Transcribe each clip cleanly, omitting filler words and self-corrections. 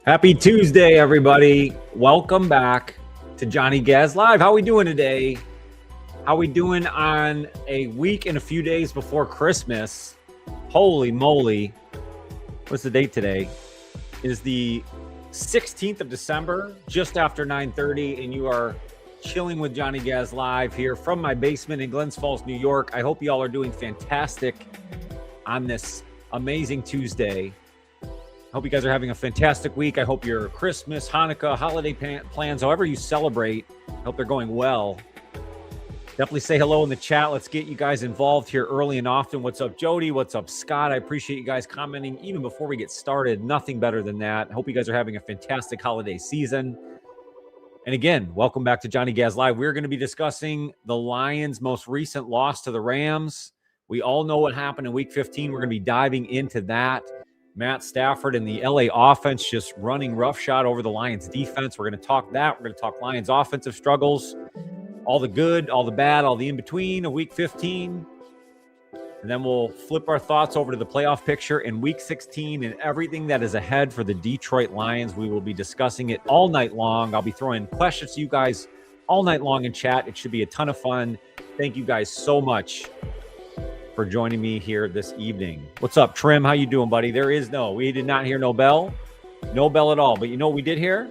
Happy Tuesday, everybody. Welcome back to Johnny Gaz Live. How we doing today? How we doing on a week and a few days before Christmas? Holy moly. What's the date today? It is the 16th of December, just after 9:30, and you are chilling with Johnny Gaz Live here from my basement in Glens Falls, New York. I hope you all are doing fantastic on this amazing Tuesday. Hope you guys are having a fantastic week. I hope your Christmas, Hanukkah, holiday plans, however you celebrate, I hope they're going well. Definitely say hello in the chat. Let's get you guys involved here early and often. What's up, Jody? What's up, Scott? I appreciate you guys commenting even before we get started. Nothing better than that. Hope you guys are having a fantastic holiday season. And again, welcome back to Johnny Gaz Live. We're going to be discussing the Lions' most recent loss to the Rams. We all know what happened in Week 15. We're going to be diving into that. Matt Stafford and the LA offense just running roughshod over the Lions defense. We're going to talk that. We're going to talk Lions offensive struggles, all the good, all the bad, all the in-between of Week 15. And then we'll flip our thoughts over to the playoff picture in Week 16 and everything that is ahead for the Detroit Lions. We will be discussing it all night long. I'll be throwing questions to you guys all night long in chat. It should be a ton of fun. Thank you guys so much for joining me here this evening. What's up, Trim? How you doing, buddy? We did not hear no bell. No bell at all. But you know what we did hear?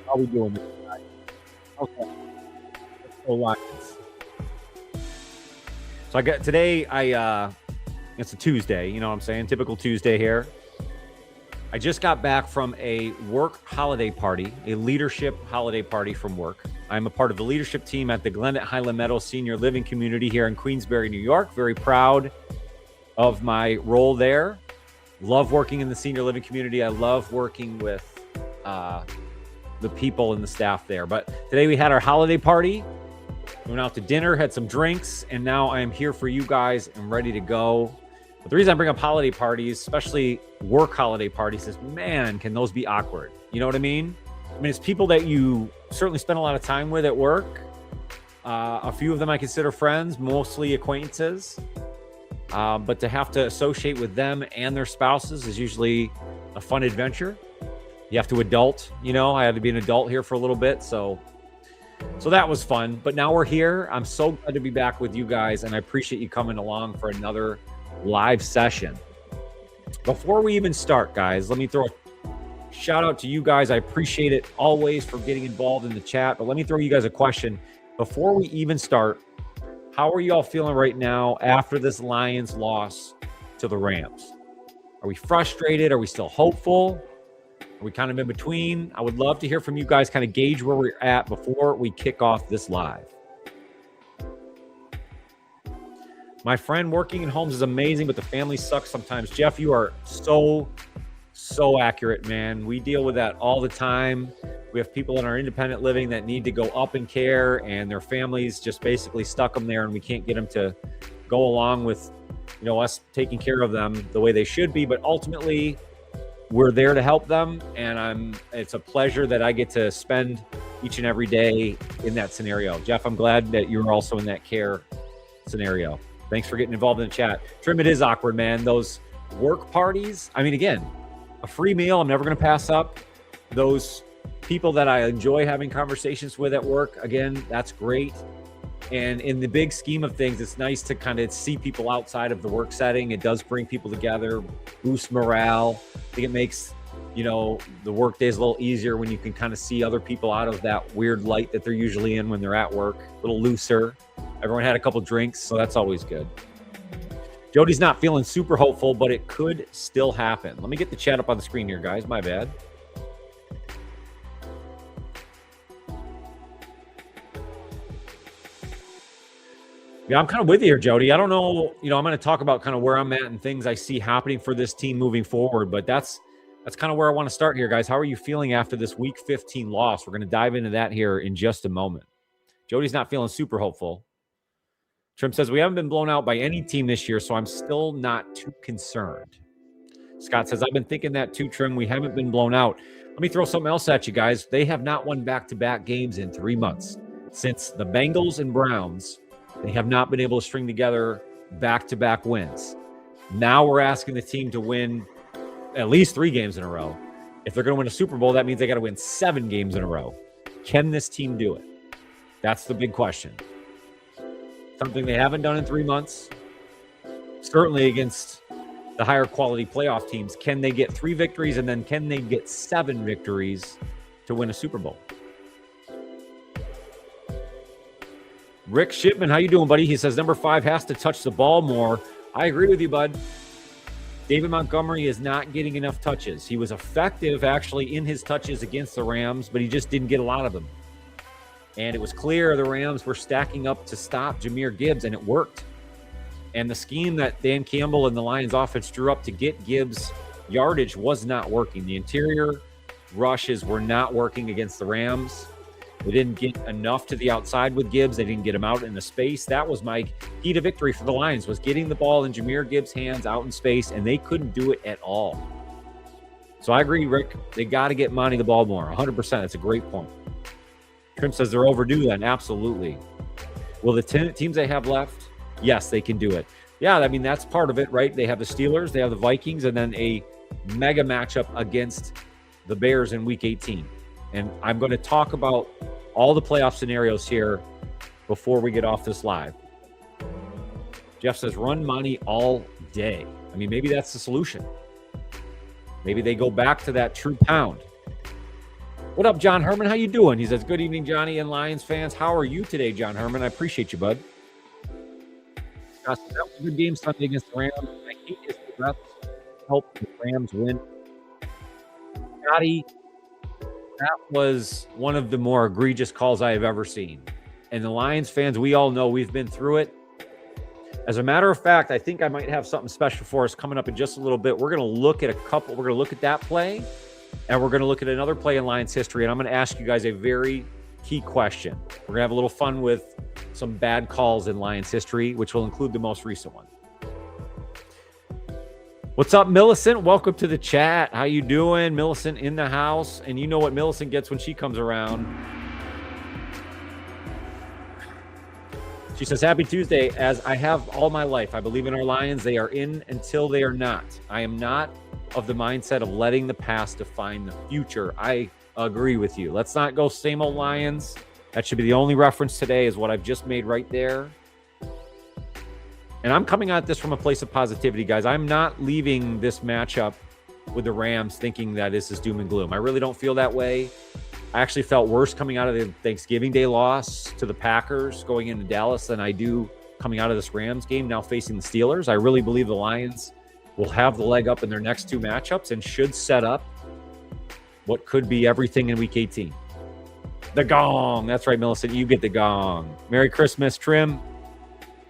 How we doing tonight? Okay. Let's go Lions. So it's a Tuesday, you know what I'm saying? Typical Tuesday here. I just got back from a work holiday party, a leadership holiday party from work. I'm a part of the leadership team at the Glen at Highland Meadows Senior Living Community here in Queensbury, New York. Very proud of my role there. Love working in the senior living community. I love working with the people and the staff there. But today we had our holiday party. We went out to dinner, had some drinks, and now I am here for you guys and ready to go. But the reason I bring up holiday parties, especially work holiday parties, is, man, can those be awkward? You know what I mean? I mean, it's people that you certainly spend a lot of time with at work. A few of them I consider friends, mostly acquaintances. But to have to associate with them and their spouses is usually a fun adventure. You have to adult, you know. I had to be an adult here for a little bit, so that was fun. But now we're here. I'm so glad to be back with you guys, and I appreciate you coming along for another live session. Before we even start, guys, let me throw a shout out to you guys. I appreciate it always for getting involved in the chat, but let me throw you guys a question. Before we even start, how are you all feeling right now after this Lions loss to the Rams? Are we frustrated? Are we still hopeful? Are we kind of in between? I would love to hear from you guys, kind of gauge where we're at before we kick off this live. My friend, working in homes is amazing, but the family sucks sometimes. Jeff, you are so accurate, man. We deal with that all the time. We have people in our independent living that need to go up in care, and their families just basically stuck them there, and we can't get them to go along with, you know, us taking care of them the way they should be. But ultimately, we're there to help them, and it's a pleasure that I get to spend each and every day in that scenario. Jeff, I'm glad that you're also in that care scenario. Thanks for getting involved in the chat. Trim, it is awkward, man. Those work parties, I mean, again, a free meal I'm never going to pass up. Those people that I enjoy having conversations with at work, again, that's great. And in the big scheme of things, it's nice to kind of see people outside of the work setting. It does bring people together, boost morale. I think it makes, you know, the work days a little easier when you can kind of see other people out of that weird light that they're usually in when they're at work, a little looser. Everyone had a couple drinks, so that's always good. Jody's not feeling super hopeful, but it could still happen. Let me get the chat up on the screen here, guys. My bad. Yeah, I'm kind of with you here, Jody. I don't know, you know, I'm going to talk about kind of where I'm at and things I see happening for this team moving forward, but that's kind of where I want to start here, guys. How are you feeling after this Week 15 loss? We're going to dive into that here in just a moment. Jody's not feeling super hopeful. Trim says, we haven't been blown out by any team this year, so I'm still not too concerned. Scott says, I've been thinking that too, Trim. We haven't been blown out. Let me throw something else at you guys. They have not won back-to-back games in 3 months. Since the Bengals and Browns, they have not been able to string together back-to-back wins. Now we're asking the team to win at least 3 games in a row. If they're going to win a Super Bowl, that means they got to win 7 games in a row. Can this team do it? That's the big question. Something they haven't done in 3 months. Certainly against the higher quality playoff teams. Can they get 3 victories, and then can they get 7 victories to win a Super Bowl? Rick Shipman, how you doing, buddy? He says number 5 has to touch the ball more. I agree with you, bud. David Montgomery is not getting enough touches. He was effective, actually, in his touches against the Rams, but he just didn't get a lot of them. And it was clear the Rams were stacking up to stop Jahmyr Gibbs, and it worked. And the scheme that Dan Campbell and the Lions offense drew up to get Gibbs yardage was not working. The interior rushes were not working against the Rams. They didn't get enough to the outside with Gibbs. They didn't get him out in the space. That was my key to victory for the Lions, was getting the ball in Jahmyr Gibbs' hands out in space, and they couldn't do it at all. So I agree, Rick. They got to get Monty the ball more. 100%. That's a great point. Trim says they're overdue then. Absolutely. Will the teams they have left? Yes, they can do it. Yeah, I mean, that's part of it, right? They have the Steelers, they have the Vikings, and then a mega matchup against the Bears in Week 18. And I'm going to talk about all the playoff scenarios here before we get off this live. Jeff says, run Monty all day. I mean, maybe that's the solution. Maybe they go back to that true pound. What up, John Herman? How you doing? He says, good evening, Johnny and Lions fans. How are you today, John Herman? I appreciate you, bud. That was a good game Sunday against the Rams. I hate his refs help the Rams win. Scotty, that was one of the more egregious calls I have ever seen. And the Lions fans, we all know we've been through it. As a matter of fact, I think I might have something special for us coming up in just a little bit. We're going to look at we're going to look at that play, and we're going to look at another play in Lions history. And I'm going to ask you guys a very key question. We're going to have a little fun with some bad calls in Lions history, which will include the most recent one. What's up, Millicent? Welcome to the chat. How you doing? Millicent in the house. And you know what Millicent gets when she comes around. She says, happy Tuesday. As I have all my life, I believe in our Lions. They are in until they are not. I am not of the mindset of letting the past define the future. I agree with you. Let's not go same old Lions. That should be the only reference today, is what I've just made right there. And I'm coming at this from a place of positivity, guys. I'm not leaving this matchup with the Rams thinking that this is doom and gloom. I really don't feel that way. I actually felt worse coming out of the Thanksgiving Day loss to the Packers going into Dallas than I do coming out of this Rams game now facing the Steelers. I really believe the Lions will have the leg up in their next 2 matchups and should set up what could be everything in Week 18. The gong. That's right, Millicent. You get the gong. Merry Christmas, Trim.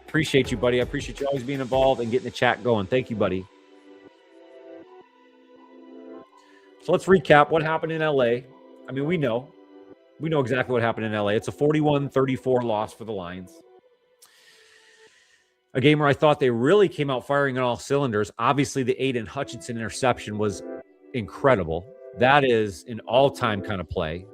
Appreciate you, buddy. I appreciate you always being involved and getting the chat going. Thank you, buddy. So let's recap what happened in LA. I mean, we know exactly what happened in LA. It's a 41-34 loss for the Lions. A game where I thought they really came out firing on all cylinders. Obviously, the Aidan Hutchinson interception was incredible. That is an all-time kind of play.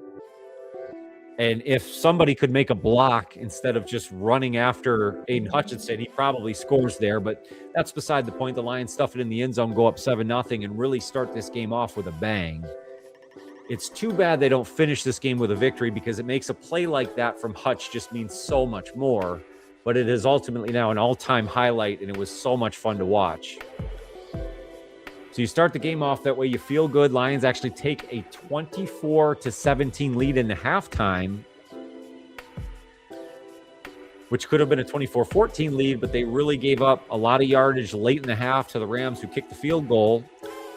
And if somebody could make a block instead of just running after Aidan Hutchinson, he probably scores there. But that's beside the point. The Lions stuff it in the end zone, go up 7-0, and really start this game off with a bang. It's too bad they don't finish this game with a victory, because it makes a play like that from Hutch just means so much more. But it is ultimately now an all-time highlight, and it was so much fun to watch. So you start the game off that way. You feel good. Lions actually take a 24-17 lead in the halftime, which could have been a 24-14 lead, but they really gave up a lot of yardage late in the half to the Rams, who kicked the field goal.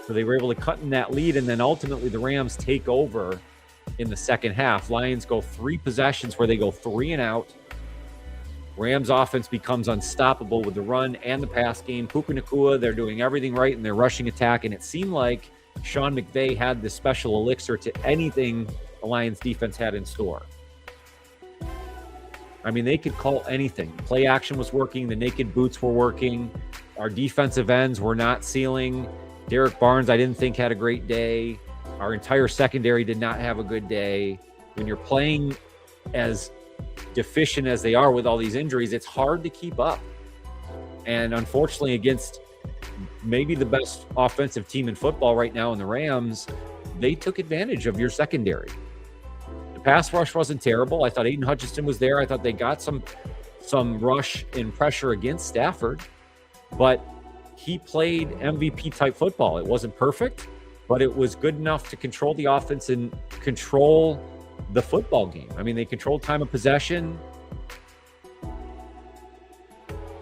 So they were able to cut in that lead, and then ultimately the Rams take over in the second half. Lions go 3 possessions where they go 3 and out. Rams offense becomes unstoppable with the run and the pass game. Puka Nacua, they're doing everything right in their rushing attack, and it seemed like Sean McVay had the special elixir to anything the Lions defense had in store. I mean, they could call anything. Play action was working. The naked boots were working. Our defensive ends were not sealing. Derek Barnes, I didn't think, had a great day. Our entire secondary did not have a good day. When you're playing as deficient as they are with all these injuries, it's hard to keep up. And unfortunately, against maybe the best offensive team in football right now in the Rams, they took advantage of your secondary. The pass rush wasn't terrible. I thought Aidan Hutchinson was there. I thought they got some rush and pressure against Stafford, but he played MVP type football. It wasn't perfect, but it was good enough to control the offense and control the football game. I mean, they controlled time of possession,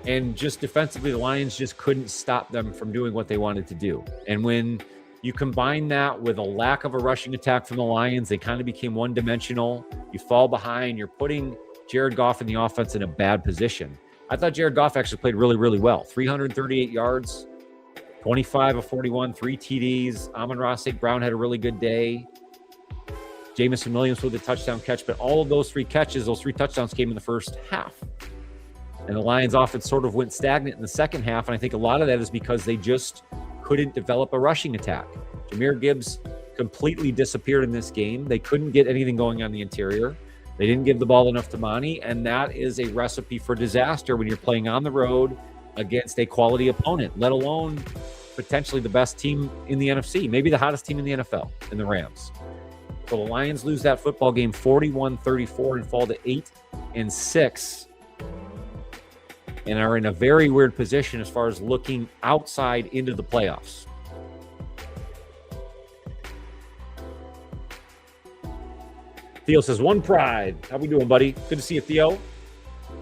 and just defensively, the Lions just couldn't stop them from doing what they wanted to do. And when you combine that with a lack of a rushing attack from the Lions, they kind of became one-dimensional. You fall behind. You're putting Jared Goff in the offense in a bad position. I thought Jared Goff actually played really, really well. 338 yards, 25 of 41, 3 TDs. Amon-Ra St. Brown had a really good day. Jamison Williams with a touchdown catch. But all of those 3 catches, those 3 touchdowns came in the first half. And the Lions offense sort of went stagnant in the second half. And I think a lot of that is because they just couldn't develop a rushing attack. Jahmyr Gibbs completely disappeared in this game. They couldn't get anything going on the interior. They didn't give the ball enough to Monty. And that is a recipe for disaster when you're playing on the road against a quality opponent, let alone potentially the best team in the NFC, maybe the hottest team in the NFL, in the Rams. So the Lions lose that football game 41-34 and fall to 8-6. And are in a very weird position as far as looking outside into the playoffs. Theo says, one pride. How we doing, buddy? Good to see you, Theo.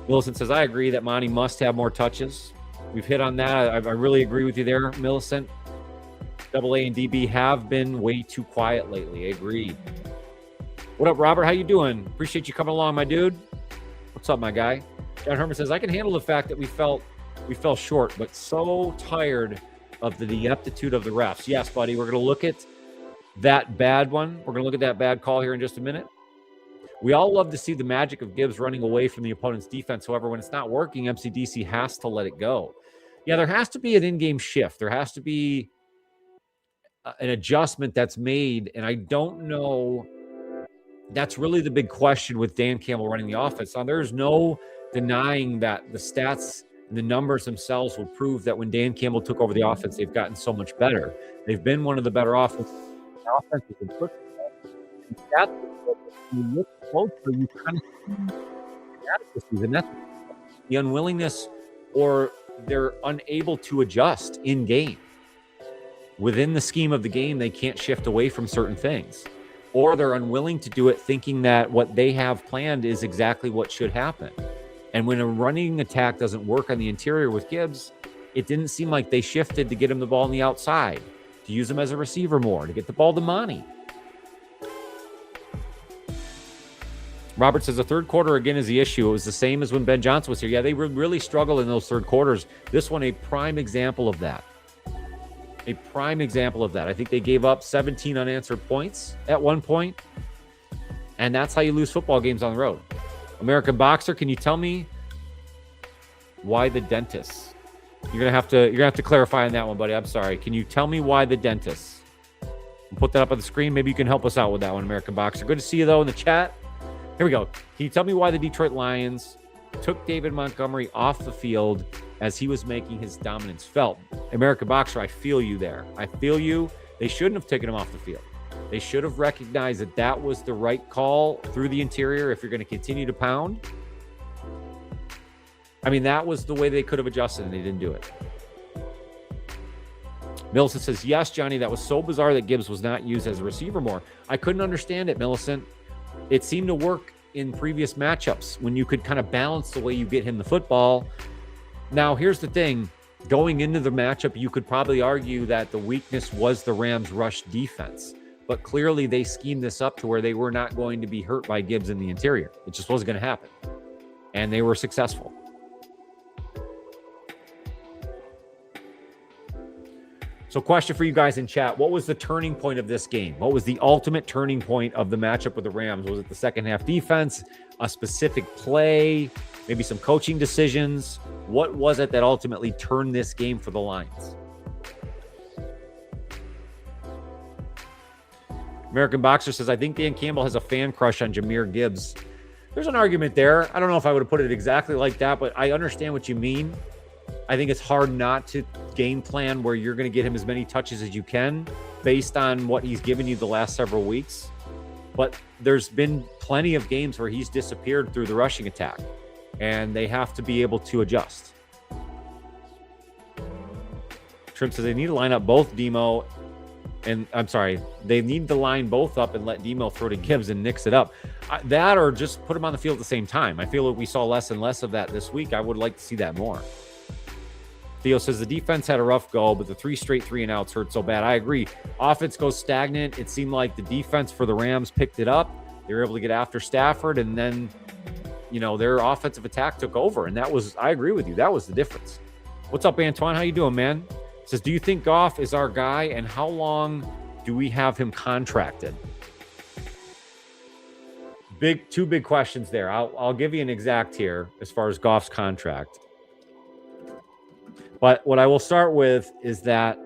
Millicent says, I agree that Monty must have more touches. We've hit on that. I really agree with you there, Millicent. AA and DB have been way too quiet lately. I agree. What up, Robert? How you doing? Appreciate you coming along, my dude. What's up, my guy? John Herman says, I can handle the fact that we fell short, but so tired of the ineptitude of the refs. Yes, buddy, we're going to look at that bad one. We're going to look at that bad call here in just a minute. We all love to see the magic of Gibbs running away from the opponent's defense. However, when it's not working, MCDC has to let it go. Yeah, there has to be an in-game shift. There has to be an adjustment that's made, and I don't know. That's really the big question with Dan Campbell running the offense. Now, there's no denying that the stats and the numbers themselves will prove that when Dan Campbell took over the offense, they've gotten so much better. They've been one of the better offenses in football. That's when you look closer, you kind of see inadequacies, and that's the unwillingness, or they're unable to adjust in game. Within the scheme of the game, they can't shift away from certain things, or they're unwilling to do it thinking that what they have planned is exactly what should happen. And when a running attack doesn't work on the interior with Gibbs, it didn't seem like they shifted to get him the ball on the outside, to use him as a receiver more, to get the ball to Monty. Robert says the third quarter again is the issue. It was the same as when Ben Johnson was here. Yeah, they really struggled in those third quarters. This one, a prime example of that. A prime example of that. I think they gave up 17 unanswered points at one point, and that's how you lose football games on the road. American Boxer, can you tell me why the dentists? You're gonna have to clarify on that one, buddy. I'm sorry. Can you tell me why the dentists? I'll put that up on the screen. Maybe you can help us out with that one, American Boxer. Good to see you though in the chat. Here we go. Can you tell me why the Detroit Lions took David Montgomery off the field as he was making his dominance felt? American Boxer, I feel you there. I feel you. They shouldn't have taken him off the field. They should have recognized that that was the right call through the interior if you're going to continue to pound. I mean, that was the way they could have adjusted, and they didn't do it. Millicent says, yes, Johnny, that was so bizarre that Gibbs was not used as a receiver more. I couldn't understand it, Millicent. It seemed to work in previous matchups when you could kind of balance the way you get him the football. Now, here's the thing. Going into the matchup, you could probably argue that the weakness was the Rams' rush defense. But clearly they schemed this up to where they were not going to be hurt by Gibbs in the interior. It just wasn't going to happen. And they were successful. So question for you guys in chat. What was the turning point of this game? What was the ultimate turning point of the matchup with the Rams? Was it the second half defense, a specific play, maybe some coaching decisions? What was it that ultimately turned this game for the Lions? American Boxer says, I think Dan Campbell has a fan crush on Jahmyr Gibbs. There's an argument there. I don't know if I would have put it exactly like that, but I understand what you mean. I think it's hard not to game plan where you're going to get him as many touches as you can based on what he's given you the last several weeks. But there's been plenty of games where he's disappeared through the rushing attack, and they have to be able to adjust. Trim says they need to line up both Demo and they need to line both up and let Demo throw to Gibbs and nix it up. That or just put them on the field at the same time. I feel like we saw less and less of that this week. I would like to see that more. Theo says the defense had a rough go, but the 3 straight 3-and-outs hurt so bad. I agree. Offense goes stagnant. It seemed like the defense for the Rams picked it up. They were able to get after Stafford, and then, their offensive attack took over. And I agree with you. That was the difference. What's up, Antoine? How you doing, man? Says, do you think Goff is our guy, and how long do we have him contracted? Two big questions there. I'll give you an exact here as far as Goff's contract. But what I will start with is that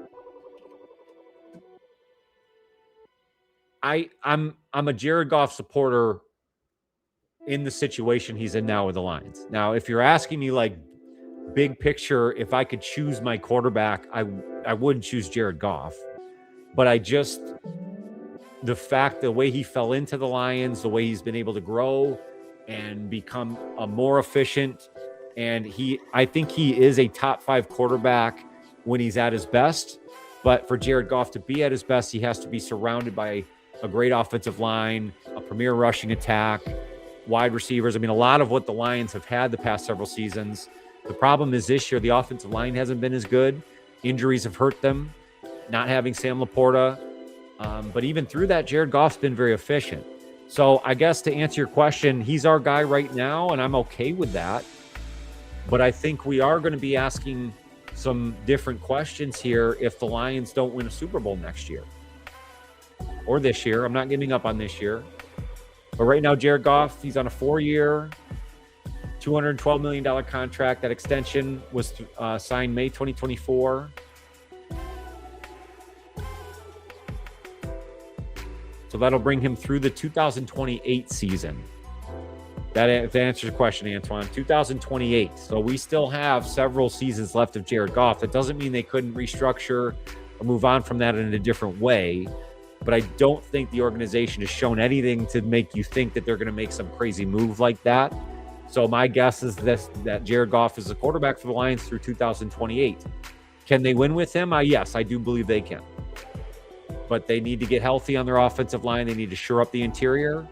I'm a Jared Goff supporter in the situation he's in now with the Lions. Now, if you're asking me like big picture, if I could choose my quarterback, I would choose Jared Goff. But the way he fell into the Lions, the way he's been able to grow and become a more efficient, and I think he is a top 5 quarterback when he's at his best. But for Jared Goff to be at his best, he has to be surrounded by a great offensive line, a premier rushing attack, wide receivers. I mean, a lot of what the Lions have had the past several seasons. The problem is this year, the offensive line hasn't been as good. Injuries have hurt them, not having Sam Laporta. But even through that, Jared Goff's been very efficient. So I guess to answer your question, he's our guy right now, and I'm okay with that. But I think we are going to be asking some different questions here if the Lions don't win a Super Bowl next year or this year. I'm not giving up on this year. But right now, Jared Goff, he's on a 4-year, $212 million contract. That extension was signed May 2024. So that'll bring him through the 2028 season. That answers your question, Antoine. 2028. So we still have several seasons left of Jared Goff. That doesn't mean they couldn't restructure or move on from that in a different way. But I don't think the organization has shown anything to make you think that they're going to make some crazy move like that. So my guess is that Jared Goff is the quarterback for the Lions through 2028. Can they win with him? Yes, I do believe they can. But they need to get healthy on their offensive line. They need to shore up the interior,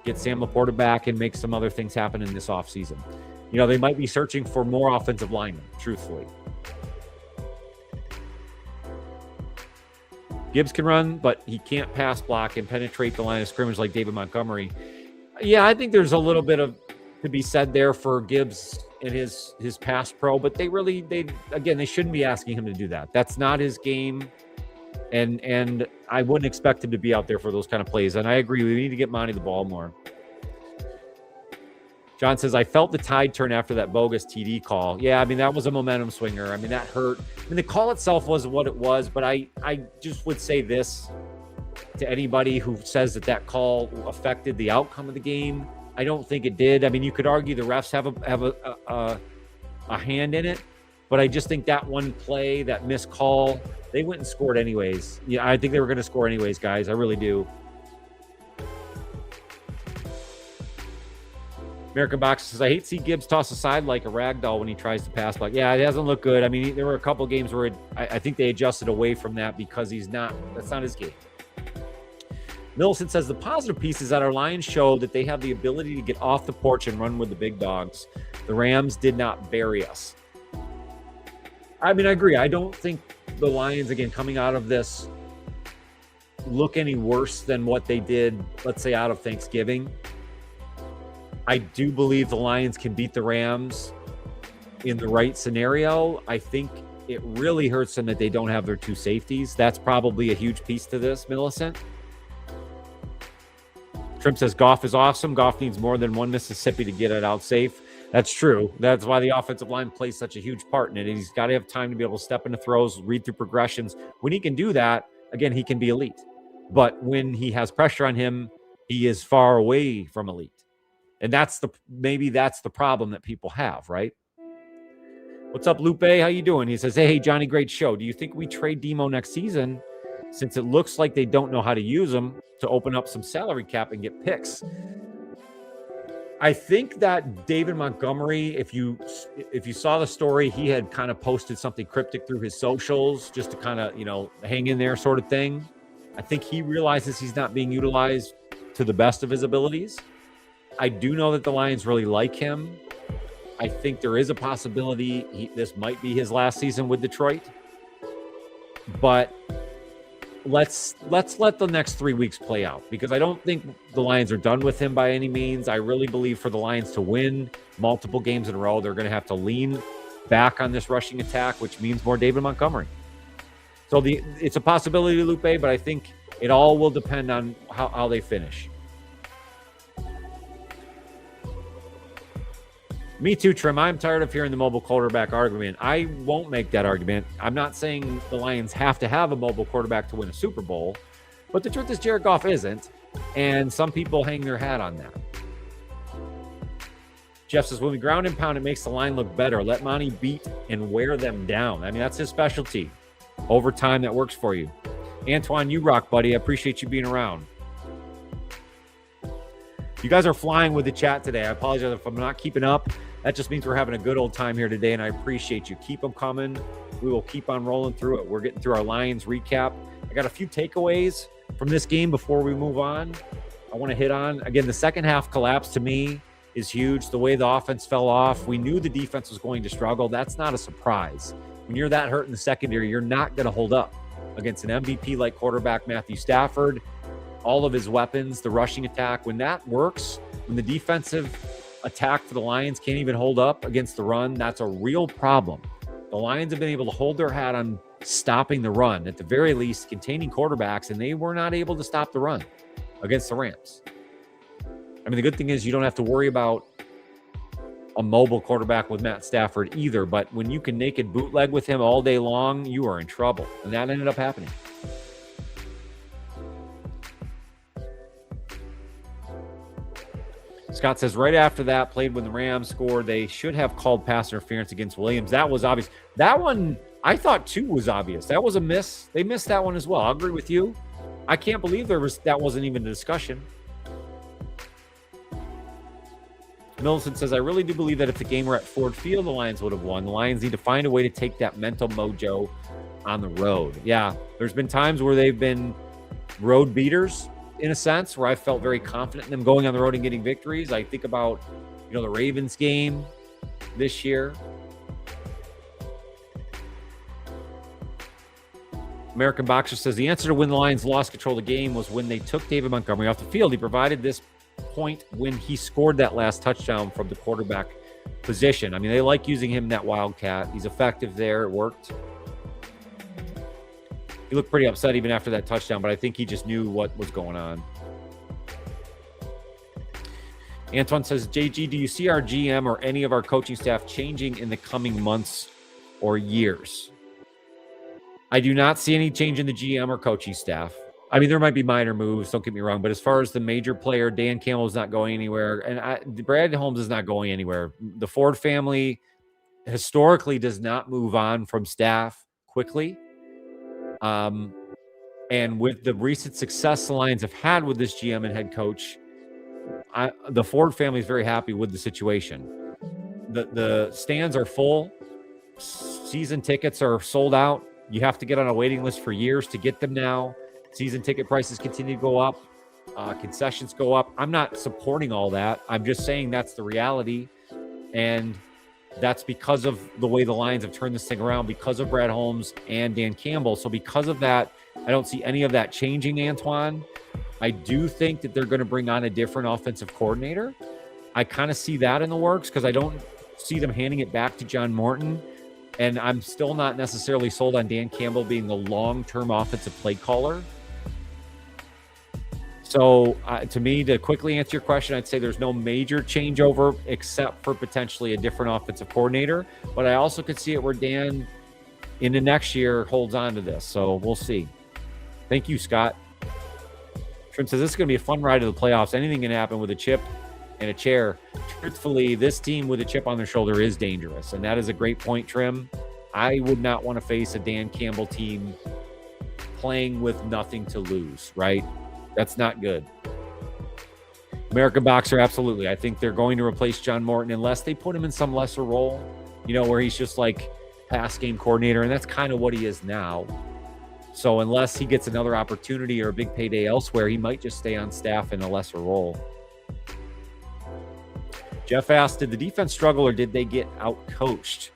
get Sam Laporta back, and make some other things happen in this offseason. They might be searching for more offensive linemen, truthfully. Gibbs can run, but he can't pass block and penetrate the line of scrimmage like David Montgomery. Yeah, I think there's a little bit to be said there for Gibbs and his pass pro, but they shouldn't be asking him to do that. That's not his game. And I wouldn't expect him to be out there for those kind of plays. And I agree, we need to get Monty the ball more. John says, I felt the tide turn after that bogus TD call. Yeah, I mean, that was a momentum swinger. I mean, that hurt. I mean, the call itself was what it was, but I just would say this to anybody who says that call affected the outcome of the game. I don't think it did. I mean, you could argue the refs have a hand in it, but I just think that one play, that missed call, they went and scored anyways. Yeah, I think they were going to score anyways, guys. I really do. American Box says, I hate to see Gibbs toss aside like a rag doll when he tries to pass block. Yeah, it doesn't look good. I mean, there were a couple games where I think they adjusted away from that because that's not his game. Millicent says, the positive piece is that our Lions show that they have the ability to get off the porch and run with the big dogs. The Rams did not bury us. I mean, I agree. I don't think the Lions, again, coming out of this, look any worse than what they did, let's say, out of Thanksgiving. I do believe the Lions can beat the Rams in the right scenario. I think it really hurts them that they don't have their 2 safeties. That's probably a huge piece to this, Millicent. Trim says, Goff is awesome. Goff needs more than one Mississippi to get it out safe. That's true. That's why the offensive line plays such a huge part in it. And he's got to have time to be able to step into throws, read through progressions. When he can do that, again, he can be elite. But when he has pressure on him, he is far away from elite. And maybe that's the problem that people have, right? What's up, Lupe? How you doing? He says, hey, Johnny, great show. Do you think we trade Demo next season since it looks like they don't know how to use him to open up some salary cap and get picks? I think that David Montgomery, if you saw the story, he had kind of posted something cryptic through his socials just to kind of, hang in there sort of thing. I think he realizes he's not being utilized to the best of his abilities. I do know that the Lions really like him. I think there is a possibility this might be his last season with Detroit. But let's let the next 3 weeks play out, because I don't think the Lions are done with him by any means. I really believe for the Lions to win multiple games in a row, they're going to have to lean back on this rushing attack, which means more David Montgomery. So it's a possibility, Lupe, but I think it all will depend on how they finish. Me too, Trim. I'm tired of hearing the mobile quarterback argument. I won't make that argument. I'm not saying the Lions have to have a mobile quarterback to win a Super Bowl, but the truth is Jared Goff isn't, and some people hang their hat on that. Jeff says, when we ground and pound, it makes the line look better. Let Monty beat and wear them down. I mean, that's his specialty. Over time, that works for you. Antoine, you rock, buddy. I appreciate you being around. You guys are flying with the chat today. I apologize if I'm not keeping up. That just means we're having a good old time here today, and I appreciate you. Keep them coming. We will keep on rolling through it. We're getting through our Lions recap. I got a few takeaways from this game before we move on. I want to hit on, again, the second half collapse to me is huge. The way the offense fell off. We knew the defense was going to struggle. That's not a surprise. When you're that hurt in the secondary, you're not going to hold up against an MVP-like quarterback, Matthew Stafford. All of his weapons, the rushing attack, when that works, when the defensive attack for the Lions can't even hold up against the run, that's a real problem. The Lions have been able to hold their hat on stopping the run, at the very least containing quarterbacks, and they were not able to stop the run against the Rams. I mean, the good thing is you don't have to worry about a mobile quarterback with Matt Stafford either, but when you can naked bootleg with him all day long, you are in trouble, and that ended up happening. Scott says, right after that, played when the Rams scored, they should have called pass interference against Williams. That was obvious. That one, I thought, too, was obvious. That was a miss. They missed that one as well. I'll agree with you. I can't believe that wasn't even a discussion. Millicent says, I really do believe that if the game were at Ford Field, the Lions would have won. The Lions need to find a way to take that mental mojo on the road. Yeah, there's been times where they've been road beaters, in a sense, where I felt very confident in them going on the road and getting victories. I think about, the Ravens game this year. American Boxer says, the answer to when the Lions lost control of the game was when they took David Montgomery off the field. He provided this point when he scored that last touchdown from the quarterback position. I mean, they like using him in that wildcat. He's effective there. It worked. He looked pretty upset even after that touchdown, but I think he just knew what was going on. Antoine says, JG, do you see our GM or any of our coaching staff changing in the coming months or years? I do not see any change in the GM or coaching staff. I mean, there might be minor moves, don't get me wrong, but as far as the major player, Dan Campbell is not going anywhere, and Brad Holmes is not going anywhere. The Ford family historically does not move on from staff quickly. And with the recent success the Lions have had with this GM and head coach, the Ford family is very happy with the situation. The stands are full. Season tickets are sold out. You have to get on a waiting list for years to get them now. Season ticket prices continue to go up. Concessions go up. I'm not supporting all that. I'm just saying that's the reality. And that's because of the way the Lions have turned this thing around, because of Brad Holmes and Dan Campbell. So because of that, I don't see any of that changing, Antoine. I do think that they're going to bring on a different offensive coordinator. I kind of see that in the works because I don't see them handing it back to John Morton. And I'm still not necessarily sold on Dan Campbell being the long-term offensive play caller. So to me, to quickly answer your question, I'd say there's no major changeover except for potentially a different offensive coordinator. But I also could see it where Dan in the next year holds on to this. So we'll see. Thank you, Scott. Trim says, this is going to be a fun ride to the playoffs. Anything can happen with a chip and a chair. Truthfully, this team with a chip on their shoulder is dangerous, and that is a great point, Trim. I would not want to face a Dan Campbell team playing with nothing to lose, right? That's not good. American Boxer, absolutely. I think they're going to replace John Morton unless they put him in some lesser role, where he's just like pass game coordinator, and that's kind of what he is now. So unless he gets another opportunity or a big payday elsewhere, he might just stay on staff in a lesser role. Jeff asked, did the defense struggle or did they get out-coached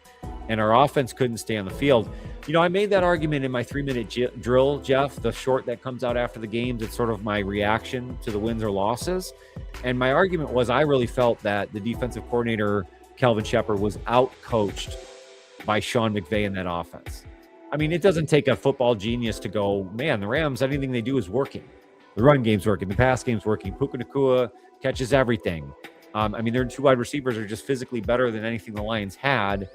and our offense couldn't stay on the field? I made that argument in my 3-minute drill, Jeff, the short that comes out after the games. It's sort of my reaction to the wins or losses. And my argument was I really felt that the defensive coordinator, Kelvin Shepard, was out-coached by Sean McVay in that offense. I mean, it doesn't take a football genius to go, man, the Rams, anything they do is working. The run game's working. The pass game's working. Puka Nacua catches everything. Their 2 wide receivers are just physically better than anything the Lions had.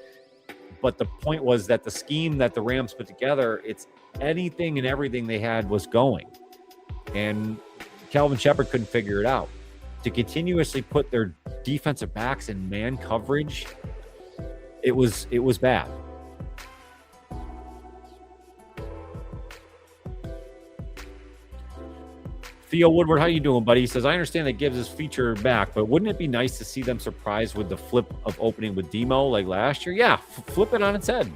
But the point was that the scheme that the Rams put together, it's anything and everything they had was going. And Kelvin Shepard couldn't figure it out. To continuously put their defensive backs in man coverage, it was bad. Theo Woodward, how you doing, buddy? He says, I understand that Gibbs is featured back, but wouldn't it be nice to see them surprised with the flip of opening with Demo like last year? Yeah, flip it on its head.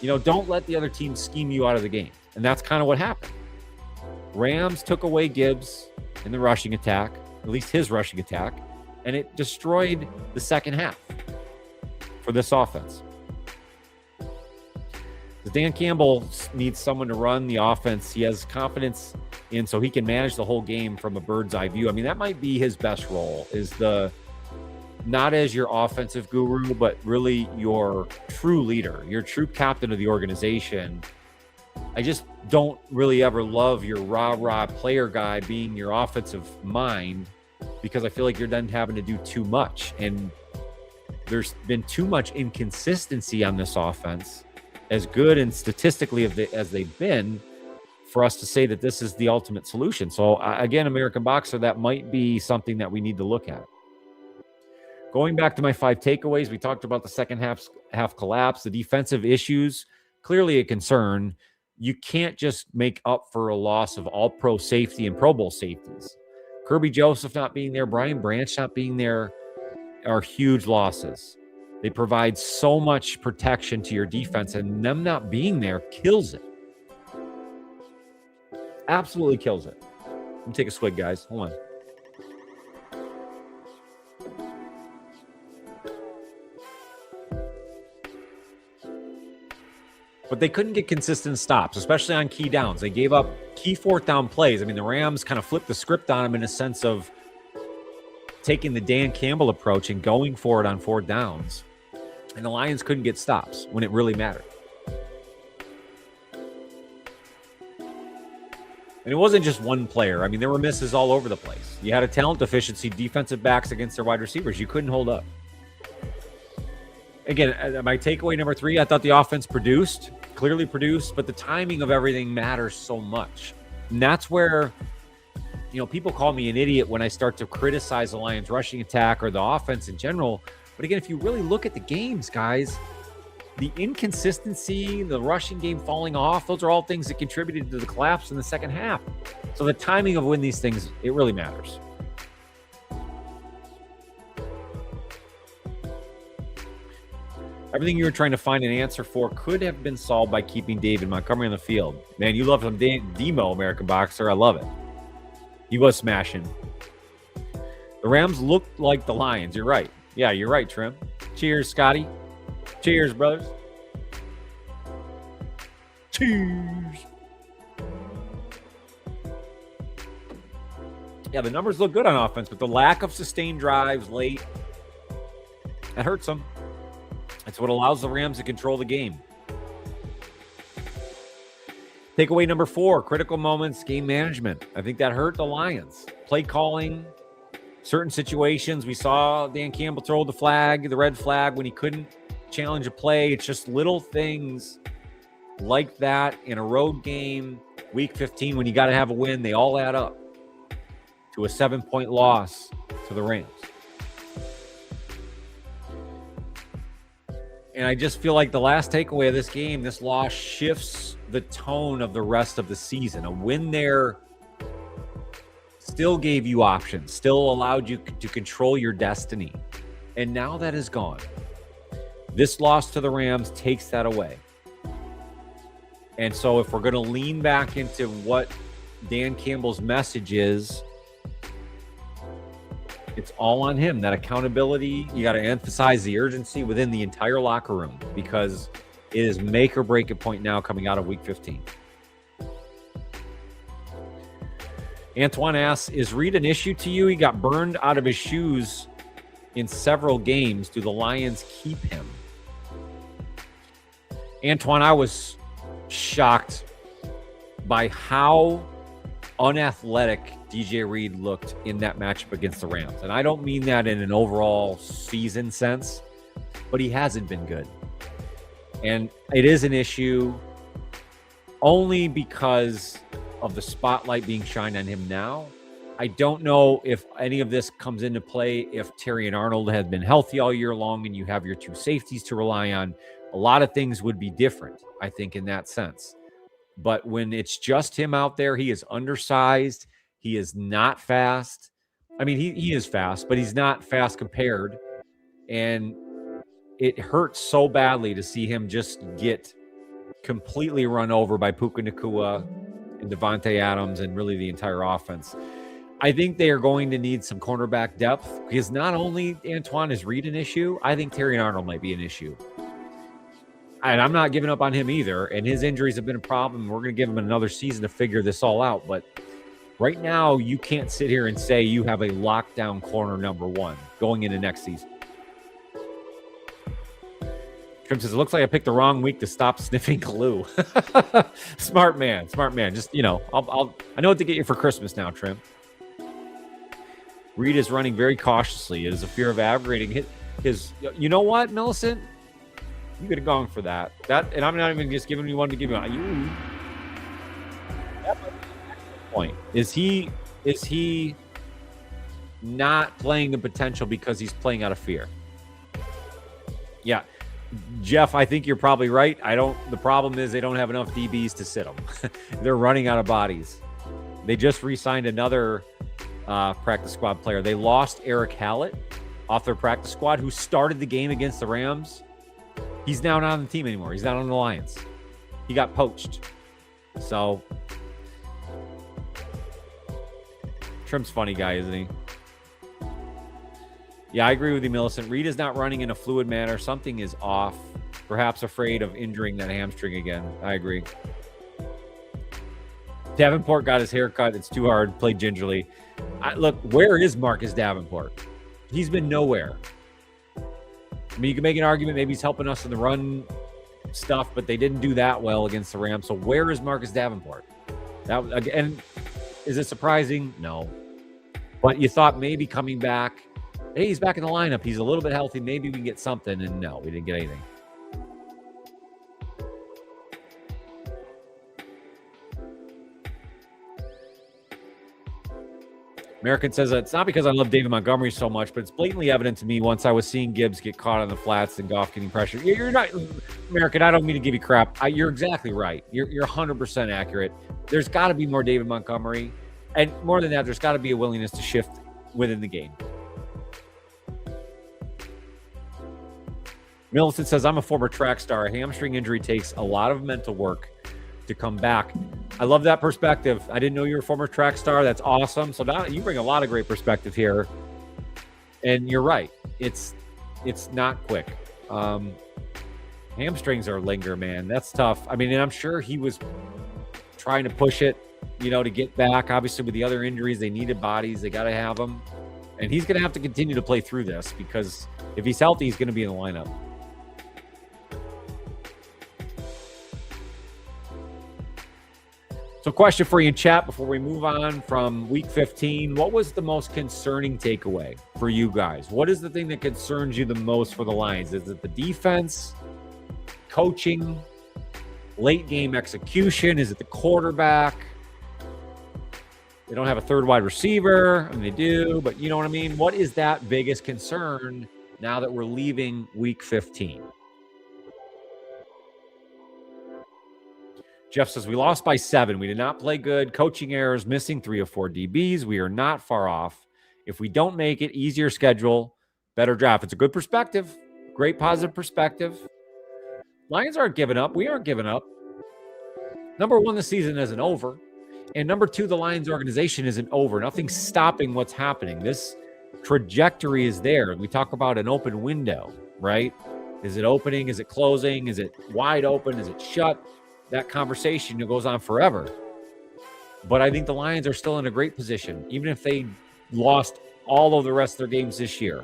Don't let the other team scheme you out of the game. And that's kind of what happened. Rams took away Gibbs in the rushing attack, at least his rushing attack, and it destroyed the second half for this offense. Dan Campbell needs someone to run the offense he has confidence in so he can manage the whole game from a bird's eye view. That might be his best role, is not as your offensive guru, but really your true leader, your true captain of the organization. I just don't really ever love your rah-rah player guy being your offensive mind, because I feel like you're done having to do too much. And there's been too much inconsistency on this offense, as good and statistically as they've been, for us to say that this is the ultimate solution. So again, American Boxer, that might be something that we need to look at. Going back to my 5 takeaways, we talked about the second half collapse, the defensive issues, clearly a concern. You can't just make up for a loss of all pro safety and Pro Bowl safeties. Kirby Joseph not being there, Brian Branch not being there are huge losses. They provide so much protection to your defense, and them not being there kills it. Absolutely kills it. Let me take a swig, guys. Hold on. But they couldn't get consistent stops, especially on key downs. They gave up key 4th down plays. The Rams kind of flipped the script on them in a sense of taking the Dan Campbell approach and going for it on 4th downs. And the Lions couldn't get stops when it really mattered. And it wasn't just one player. There were misses all over the place. You had a talent deficiency, defensive backs against their wide receivers. You couldn't hold up. Again, my takeaway number 3, I thought the offense clearly produced, but the timing of everything matters so much. And that's where, people call me an idiot when I start to criticize the Lions rushing attack or the offense in general. But again, if you really look at the games, guys, the inconsistency, the rushing game falling off, those are all things that contributed to the collapse in the second half. So the timing of when these things, it really matters. Everything you were trying to find an answer for could have been solved by keeping David Montgomery on the field. Man, you love some Demo, American Boxer. I love it. He was smashing. The Rams looked like the Lions. You're right. Yeah, you're right, Trim. Cheers, Scotty. Cheers, brothers. Cheers. Yeah, the numbers look good on offense, but the lack of sustained drives late, that hurts them. It's what allows the Rams to control the game. Takeaway number 4, critical moments, game management. I think that hurt the Lions. Play calling, certain situations. We saw Dan Campbell throw the red flag when he couldn't challenge a play. It's just little things like that in a road game, week 15, when you got to have a win. They all add up to a 7-point loss to the Rams. And I just feel like the last takeaway of this game, this loss shifts the tone of the rest of the season. A win there still gave you options, still allowed you to control your destiny. And now that is gone. This loss to the Rams takes that away. And so if we're going to lean back into what Dan Campbell's message is, it's all on him. That accountability, you got to emphasize the urgency within the entire locker room, because it is make or break a point now coming out of week 15. Antoine asks, is Reed an issue to you? He got burned out of his shoes in several games. Do the Lions keep him? Antoine, I was shocked by how unathletic DJ Reed looked in that matchup against the Rams. And I don't mean that in an overall season sense, but he hasn't been good. And it is an issue only because of the spotlight being shined on him now. I don't know if any of this comes into play if Terry and Arnold had been healthy all year long and you have your two safeties to rely on. A lot of things would be different, I think, in that sense. But when it's just him out there, he is undersized. He is not fast. I mean, he is fast, but he's not fast compared. And it hurts so badly to see him just get completely run over by Puka Nacua and Devontae Adams and really the entire offense. I think they are going to need some cornerback depth, because not only Antoine is Reed an issue, I think Terry and Arnold might be an issue. And I'm not giving up on him either. And his injuries have been a problem. We're going to give him another season to figure this all out. But right now, you can't sit here and say you have a lockdown corner number one going into next season. Trim says, it looks like I picked the wrong week to stop sniffing glue. Smart man. Just, I know what to get you for Christmas now, Trim. Reed is running very cautiously. It is a fear of aggravating his. You know what, Millicent? You could have gone for that. And I'm not even just giving you one to give you. That might be the point. Is he not playing the potential because he's playing out of fear? Yeah. Jeff, I think you're probably right. The problem is they don't have enough DBs to sit them. They're running out of bodies. They just re-signed another practice squad player. They lost Eric Hallett off their practice squad, who started the game against the Rams. He's now not on the team anymore. He's not on the Lions. He got poached. So, Trim's funny guy, isn't he? Yeah, I agree with you, Millicent. Reed is not running in a fluid manner. Something is off. Perhaps afraid of injuring that hamstring again. I agree. Davenport got his hair cut. It's too hard. Played gingerly. Look, where is Marcus Davenport? He's been nowhere. I mean, you can make an argument maybe he's helping us in the run stuff, but they didn't do that well against the Rams. So where is Marcus Davenport? That again, is it surprising? No. But you thought maybe coming back, hey, he's back in the lineup. He's a little bit healthy. Maybe we can get something. And no, we didn't get anything. American says, it's not because I love David Montgomery so much, but it's blatantly evident to me once I was seeing Gibbs get caught on the flats and Goff getting pressure. You're not, American, I don't mean to give you crap. You're exactly right. You're 100% accurate. There's got to be more David Montgomery. And more than that, there's got to be a willingness to shift within the game. Millicent says, I'm a former track star. A hamstring injury takes a lot of mental work to come back. I love that perspective. I didn't know you were a former track star. That's awesome. So now you bring a lot of great perspective here. And you're right. It's not quick. Hamstrings are linger, man. That's tough. I mean, and I'm sure he was trying to push it, to get back. Obviously, with the other injuries, they needed bodies. They got to have them. And he's going to have to continue to play through this, because if he's healthy, he's going to be in the lineup. So question for you in chat before we move on from week 15. What was the most concerning takeaway for you guys? What is the thing that concerns you the most for the Lions? Is it the defense, coaching, late game execution? Is it the quarterback? They don't have a third wide receiver. I mean, they do, but you know what I mean? What is that biggest concern now that we're leaving week 15? Jeff says, we lost by 7. We did not play good. Coaching errors, missing 3 or 4 DBs. We are not far off. If we don't make it, easier schedule, better draft. It's a good perspective. Great positive perspective. Lions aren't giving up. We aren't giving up. Number 1, the season isn't over. And number 2, the Lions organization isn't over. Nothing's stopping what's happening. This trajectory is there. We talk about an open window, right? Is it opening? Is it closing? Is it wide open? Is it shut? That conversation goes on forever. But I think the Lions are still in a great position, even if they lost all of the rest of their games this year.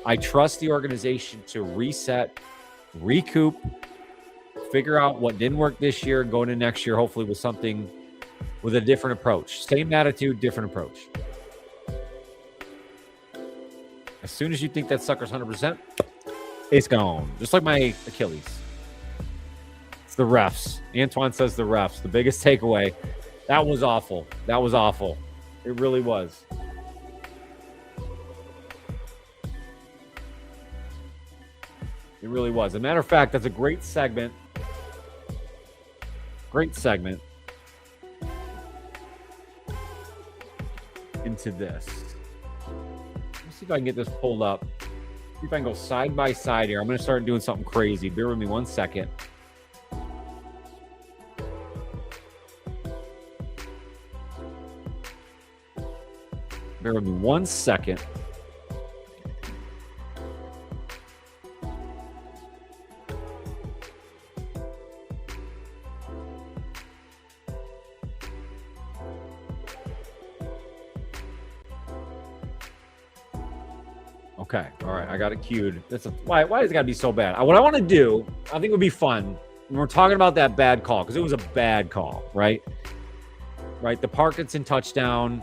I trust the organization to reset, recoup, figure out what didn't work this year, and go into next year, hopefully with something, with a different approach. Same attitude, different approach. As soon as you think that sucker's 100%, it's gone. Just like my Achilles. It's the refs. Antoine says the refs. The biggest takeaway. That was awful. That was awful. It really was. It really was. As a matter of fact, that's a great segment. Great segment into this. Let's see if I can get this pulled up. See if I can go side by side here. I'm going to start doing something crazy. Bear with me 1 second. Bear with me 1 second. Okay. All right. I got it queued. Why does it got to be so bad? What I want to do, I think it would be fun when we're talking about that bad call, because it was a bad call, right? Right. The Parkinson touchdown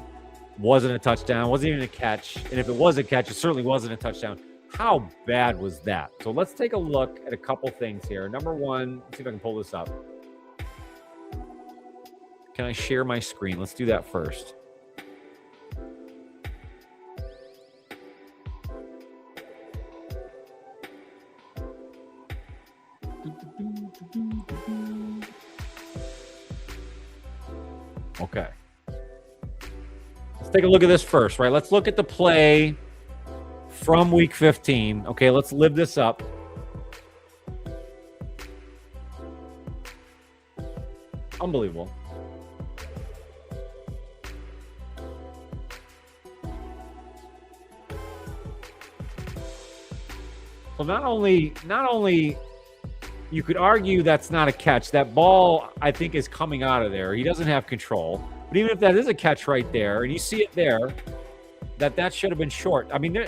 wasn't a touchdown, wasn't even a catch. And if it was a catch, it certainly wasn't a touchdown. How bad was that? So let's take a look at a couple things here. Number 1, let's see if I can pull this up. Can I share my screen? Let's do that first. Okay. Let's take a look at this first, right? Let's look at the play from week 15. Okay, let's live this up. Unbelievable. So not only you could argue that's not a catch. That ball, I think, is coming out of there. He doesn't have control. But even if that is a catch right there, and you see it there, that should have been short. I mean,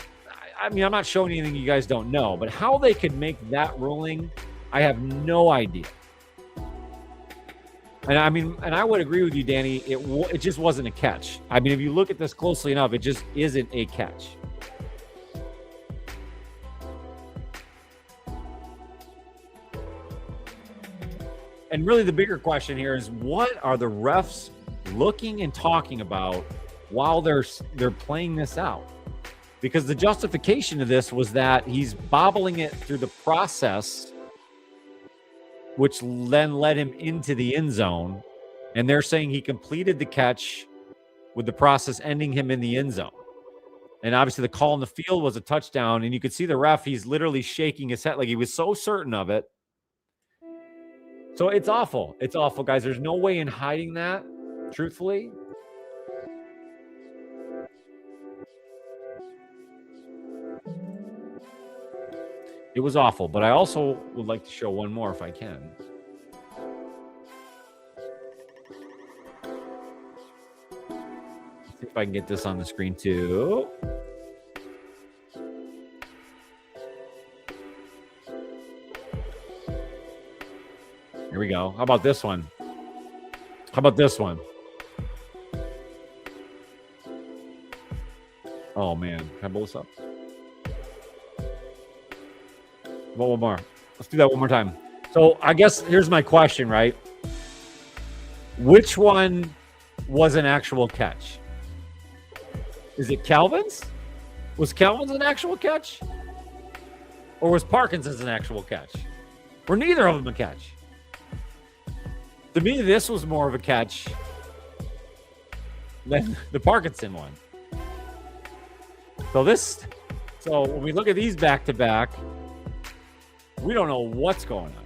I'm not showing anything you guys don't know, but how they could make that ruling, I have no idea. And I would agree with you, Danny. It just wasn't a catch. I mean, if you look at this closely enough, it just isn't a catch. And really the bigger question here is, what are the refs looking and talking about while they're playing this out? Because the justification of this was that he's bobbling it through the process, which then led him into the end zone. And they're saying he completed the catch with the process ending him in the end zone. And obviously the call in the field was a touchdown. And you could see the ref, he's literally shaking his head like he was so certain of it. So it's awful. It's awful, guys. There's no way in hiding that, truthfully. It was awful, but I also would like to show one more if I can. Let's see if I can get this on the screen too. Here we go. How about this one? How about this one? Oh, man. Can I pull this up? One more. Let's do that one more time. So I guess here's my question, right? Which one was an actual catch? Is it Calvin's? Was Calvin's an actual catch? Or was Parkinson's an actual catch? Were neither of them a catch? To me, this was more of a catch than the Parkinson one. So when we look at these back to back, we don't know what's going on.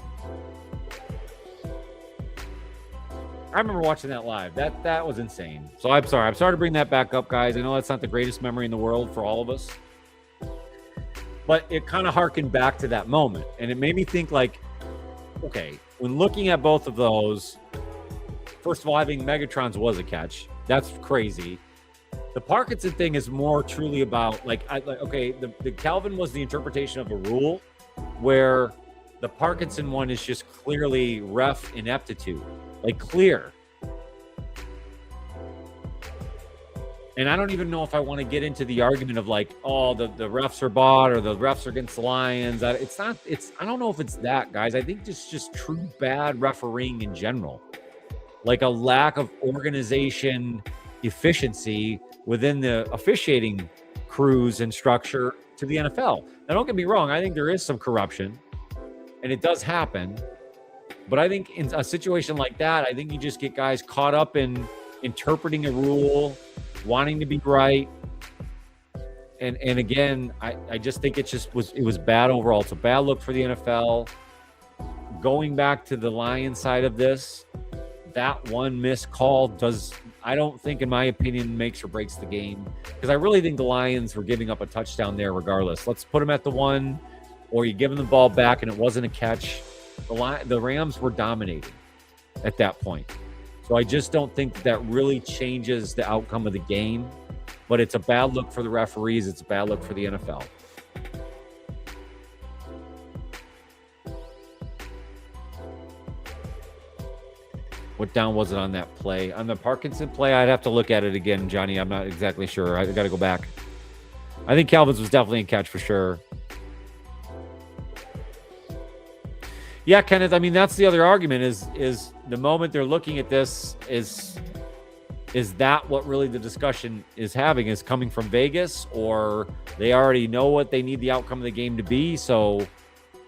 I remember watching that live. That was insane. So I'm sorry to bring that back up, guys. I know that's not the greatest memory in the world for all of us, but it kind of harkened back to that moment, and it made me think like, okay, when looking at both of those, first of all, having Megatron's was a catch. That's crazy. The Parkinson thing is more truly about the Calvin was the interpretation of a rule, where the Parkinson one is just clearly ref ineptitude, like clear. And I don't even know if I want to get into the argument of like, oh, the refs are bought or the refs are against the Lions. I don't know if it's that, guys. I think just true bad refereeing in general, like a lack of organization, efficiency within the officiating crews and structure to the NFL. Now, don't get me wrong. I think there is some corruption, and it does happen. But I think in a situation like that, I think you just get guys caught up in interpreting a rule, wanting to be right. And again, I just think it was bad overall. It's a bad look for the NFL. Going back to the Lions side of this, that one missed call I don't think, in my opinion, makes or breaks the game, because I really think the Lions were giving up a touchdown there regardless. Let's put them at the 1, or you give them the ball back and it wasn't a catch. The Rams were dominating at that point. So I just don't think that really changes the outcome of the game, but it's a bad look for the referees. It's a bad look for the NFL. What down was it on that play? On the Parkinson play, I'd have to look at it again, Johnny. I'm not exactly sure. I got to go back. I think Calvin's was definitely a catch for sure. Yeah, Kenneth, I mean, that's the other argument is the moment they're looking at this is that what really the discussion is having, is coming from Vegas, or they already know what they need the outcome of the game to be? So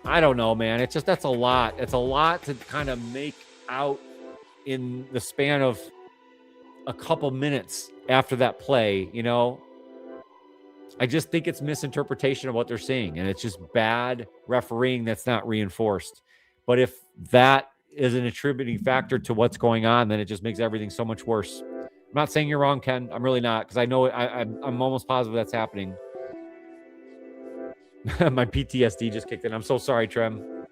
I don't know, man. It's just, that's a lot. It's a lot to kind of make out in the span of a couple minutes after that play, you know. I just think it's misinterpretation of what they're seeing, and it's just bad refereeing that's not reinforced. But if that is an attributing factor to what's going on, then it just makes everything so much worse. I'm not saying you're wrong, Ken. I'm really not, because I know I'm almost positive that's happening. My PTSD just kicked in. I'm so sorry, Trem.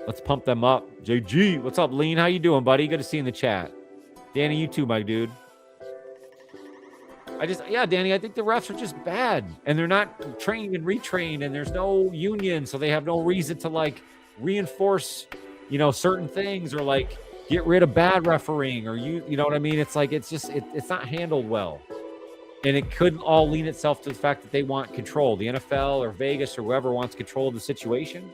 Let's pump them up. JG, what's up, Lean? How you doing, buddy? Good to see you in the chat. Danny, you too, my dude. Danny, I think the refs are just bad, and they're not trained and retrained, and there's no union, so they have no reason to like reinforce, certain things, or like get rid of bad refereeing, or you know what I mean? It's like, it's not handled well. And it couldn't all lean itself to the fact that they want control. The NFL or Vegas or whoever wants control of the situation.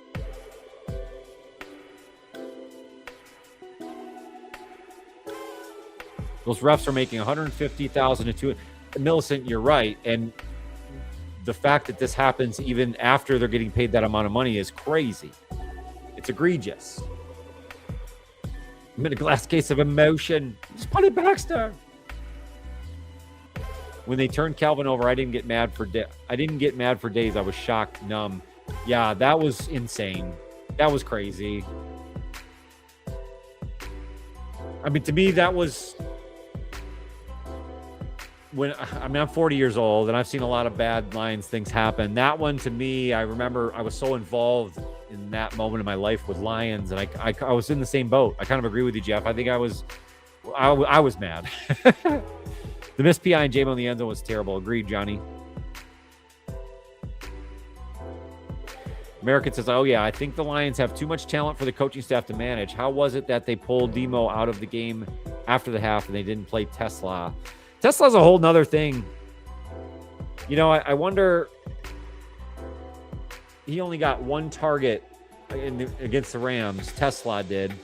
Those refs are making $150,000 to $200,000. Millicent, you're right. And the fact that this happens even after they're getting paid that amount of money is crazy. It's egregious. I'm in a glass case of emotion. Spotty Baxter. When they turned Calvin over, I didn't get mad for days. I was shocked, numb. Yeah, that was insane. That was crazy. I mean, to me, that was I'm 40 years old, and I've seen a lot of bad Lions things happen. That one, to me, I remember I was so involved in that moment in my life with Lions, and I was in the same boat. I kind of agree with you, Jeff. I think I was mad. The missed PI and J-Mo in the end zone was terrible. Agreed, Johnny. American says, oh, yeah, I think the Lions have too much talent for the coaching staff to manage. How was it that they pulled Demo out of the game after the half and they didn't play Tesla? Tesla's a whole nother thing. I wonder, he only got one target against the Rams. Tesla did.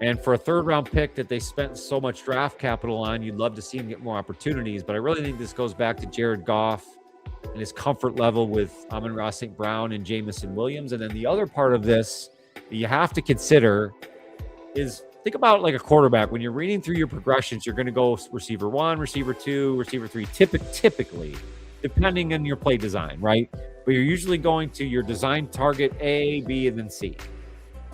And for a third-round pick that they spent so much draft capital on, you'd love to see him get more opportunities. But I really think this goes back to Jared Goff and his comfort level with Amon-Ra St. Brown and Jamison Williams. And then the other part of this that you have to consider is think about like a quarterback. When you're reading through your progressions, you're going to go receiver 1, receiver 2, receiver 3, typically, depending on your play design, right? But you're usually going to your design target A, B, and then C.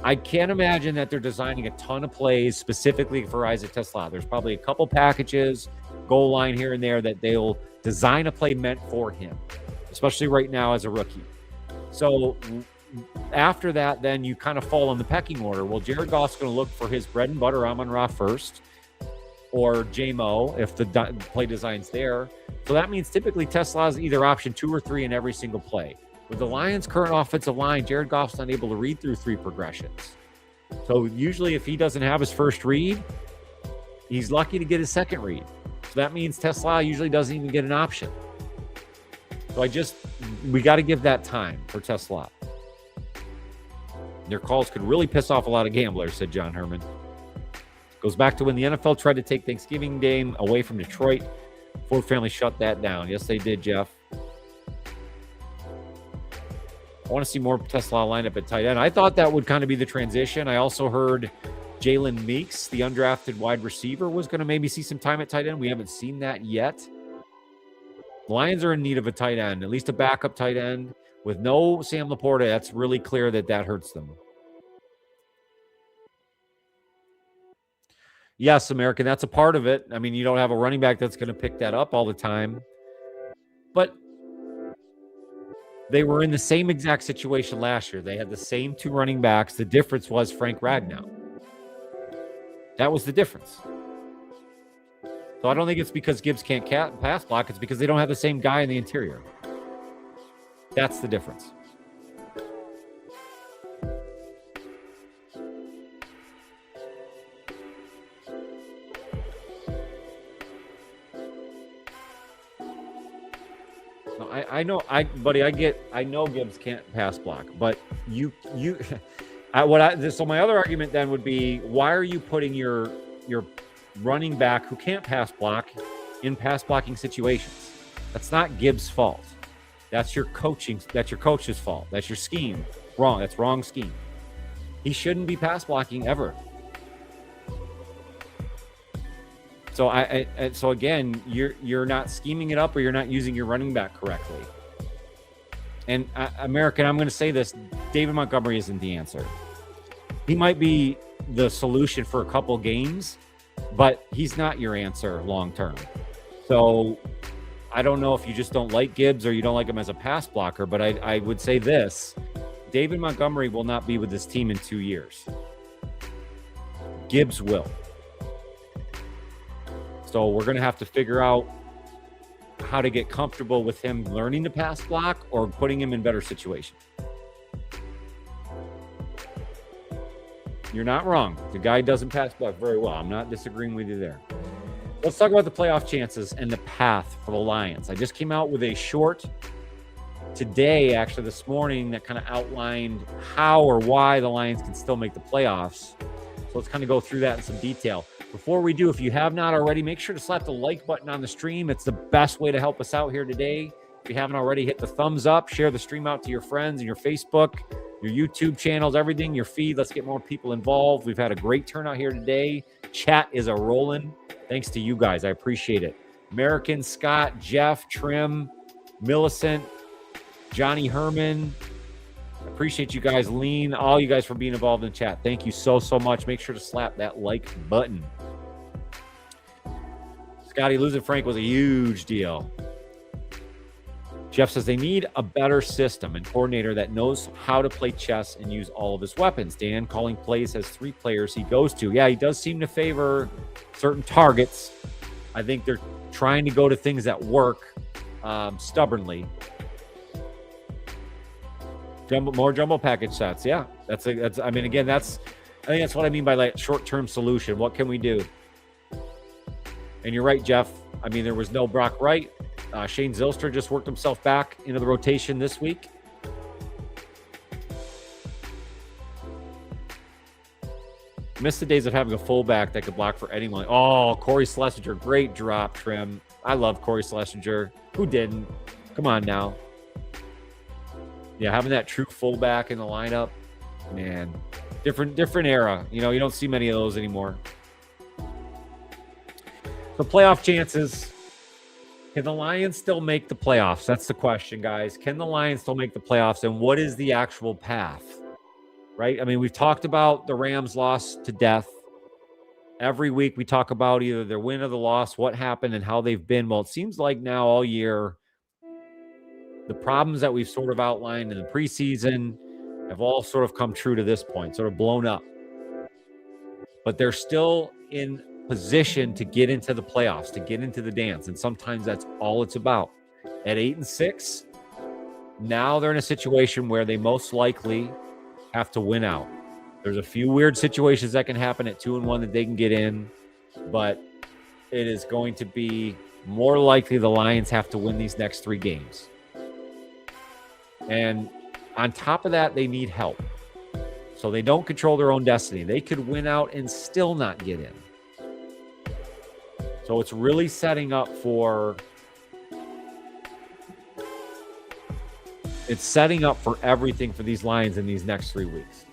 I can't imagine that they're designing a ton of plays specifically for Isaac TeSlaa. There's probably a couple packages, goal line here and there that they'll design a play meant for him, especially right now as a rookie. So after that, then you kind of fall in the pecking order. Well, Jared Goff's going to look for his bread and butter Amon-Ra first, or JMO if the play design's there. So that means typically TeSlaa is either option 2 or 3 in every single play. With the Lions' current offensive line, Jared Goff's not able to read through 3 progressions. So usually if he doesn't have his first read, he's lucky to get his second read. So that means TeSlaa usually doesn't even get an option. So we got to give that time for TeSlaa. Their calls could really piss off a lot of gamblers, said John Herman. Goes back to when the NFL tried to take Thanksgiving Day away from Detroit. Ford family shut that down. Yes, they did, Jeff. I want to see more TeSlaa lineup at tight end. I thought that would kind of be the transition. I also heard Jalen Meeks, the undrafted wide receiver, was going to maybe see some time at tight end. We haven't seen that yet. The Lions are in need of a tight end, at least a backup tight end. With no Sam Laporta, that's really clear that hurts them. Yes, American, that's a part of it. I mean, you don't have a running back that's going to pick that up all the time. But they were in the same exact situation last year. They had the same 2 running backs. The difference was Frank Ragnow. That was the difference. So I don't think it's because Gibbs can't pass block. It's because they don't have the same guy in the interior. That's the difference. I know Gibbs can't pass block, but so my other argument then would be, why are you putting your running back who can't pass block in pass blocking situations? That's not Gibbs' fault. That's your coach's fault. That's your scheme. Wrong. That's wrong scheme. He shouldn't be pass blocking ever. So so again, you're not scheming it up, or you're not using your running back correctly. And American, I'm going to say this: David Montgomery isn't the answer. He might be the solution for a couple games, but he's not your answer long term. So I don't know if you just don't like Gibbs or you don't like him as a pass blocker, but I would say this: David Montgomery will not be with this team in 2 years. Gibbs will. So we're going to have to figure out how to get comfortable with him learning to pass block or putting him in better situations. You're not wrong. The guy doesn't pass block very well. I'm not disagreeing with you there. Let's talk about the playoff chances and the path for the Lions. I just came out with a short today, actually this morning, that kind of outlined how or why the Lions can still make the playoffs. So let's kind of go through that in some detail. Before we do, if you have not already, make sure to slap the like button on the stream. It's the best way to help us out here today. If you haven't already, hit the thumbs up, share the stream out to your friends and your Facebook, your YouTube channels, everything, your feed. Let's get more people involved. We've had a great turnout here today. Chat is a rolling. Thanks to you guys. I appreciate it. American, Scott, Jeff, Trim, Millicent, Johnny Herman. Appreciate you guys. Lean, all you guys for being involved in the chat. Thank you so much. Make sure to slap that like button. Scotty, losing Frank was a huge deal. Jeff says they need a better system and coordinator that knows how to play chess and use all of his weapons. Dan calling plays has 3 players he goes to. Yeah, he does seem to favor certain targets. I think they're trying to go to things that work stubbornly. More jumbo package sets. Yeah, I think that's what I mean by like short-term solution. What can we do? And you're right, Jeff. I mean, there was no Brock Wright. Shane Zylstra just worked himself back into the rotation this week. Miss the days of having a fullback that could block for anyone. Oh, Corey Schlesinger, great drop, Trim. I love Corey Schlesinger. Who didn't? Come on now. Yeah, having that true fullback in the lineup, man. Different era. You don't see many of those anymore. So playoff chances. Can the Lions still make the playoffs? That's the question, guys. Can the Lions still make the playoffs? And what is the actual path? Right? I mean, we've talked about the Rams loss to death. Every week we talk about either their win or the loss, what happened and how they've been. Well, it seems like now all year, the problems that we've sort of outlined in the preseason have all sort of come true to this point, sort of blown up. But they're still in position to get into the playoffs, to get into the dance. And sometimes that's all it's about. At 8-6, now they're in a situation where they most likely have to win out. There's a few weird situations that can happen at 2-1 that they can get in, but it is going to be more likely the Lions have to win these next 3 games. And on top of that, they need help. So they don't control their own destiny. They could win out and still not get in. So it's really setting up for everything for these Lions in these next 3 weeks.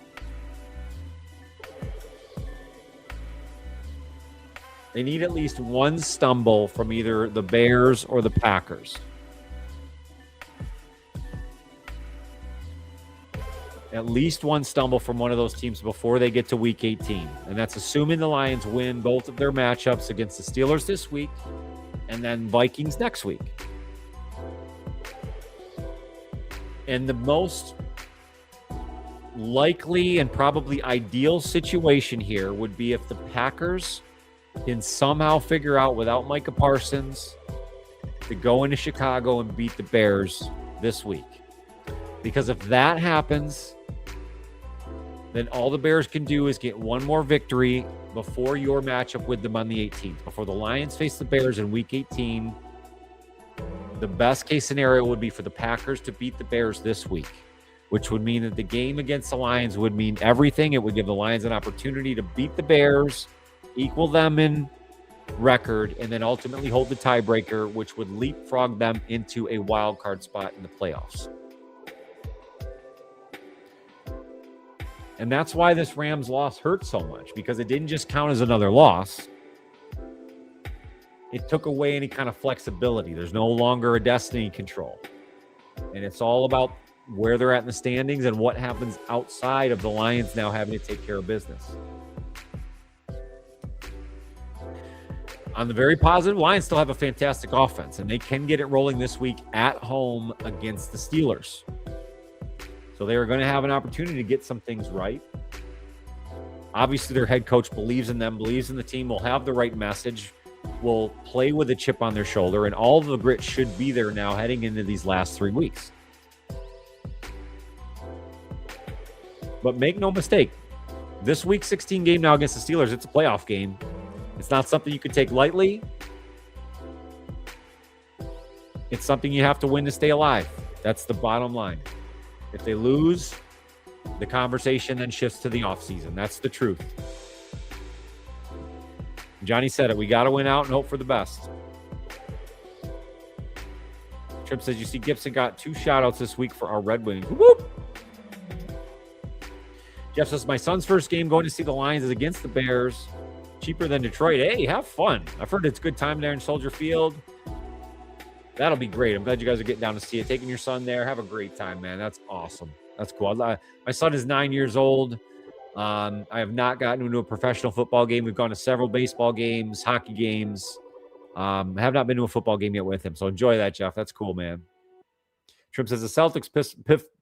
They need at least one stumble from either the Bears or the Packers. At least one stumble from one of those teams before they get to week 18. And that's assuming the Lions win both of their matchups against the Steelers this week and then Vikings next week. And the most likely and probably ideal situation here would be if the Packers can somehow figure out without Micah Parsons to go into Chicago and beat the Bears this week. Because if that happens, then all the Bears can do is get one more victory before your matchup with them on the 18th. Before the Lions face the Bears in week 18, the best case scenario would be for the Packers to beat the Bears this week, which would mean that the game against the Lions would mean everything. It would give the Lions an opportunity to beat the Bears, equal them in record, and then ultimately hold the tiebreaker, which would leapfrog them into a wild card spot in the playoffs. And that's why this Rams loss hurt so much, because it didn't just count as another loss. It took away any kind of flexibility. There's no longer a destiny control. And it's all about where they're at in the standings and what happens outside of the Lions now having to take care of business. On the very positive, Lions still have a fantastic offense, and they can get it rolling this week at home against the Steelers. So they are going to have an opportunity to get some things right. Obviously, their head coach believes in them, believes in the team, will have the right message, will play with a chip on their shoulder, and all of the grit should be there now heading into these last 3 weeks. But make no mistake, this week 16 game now against the Steelers, it's a playoff game. It's not something you can take lightly. It's something you have to win to stay alive. That's the bottom line. If they lose, the conversation then shifts to the offseason. That's the truth. Johnny said it. We got to win out and hope for the best. Trip says, you see Gibson got 2 shout-outs this week for our Red Wings. Whoop! Jeff says, my son's first game going to see the Lions is against the Bears. Cheaper than Detroit. Hey, have fun. I've heard it's a good time there in Soldier Field. That'll be great. I'm glad you guys are getting down to see it. Taking your son there. Have a great time, man. That's awesome. That's cool. My son is 9 years old. I have not gotten into a professional football game. We've gone to several baseball games, hockey games. I have not been to a football game yet with him. So enjoy that, Jeff. That's cool, man. Trim says the Celtics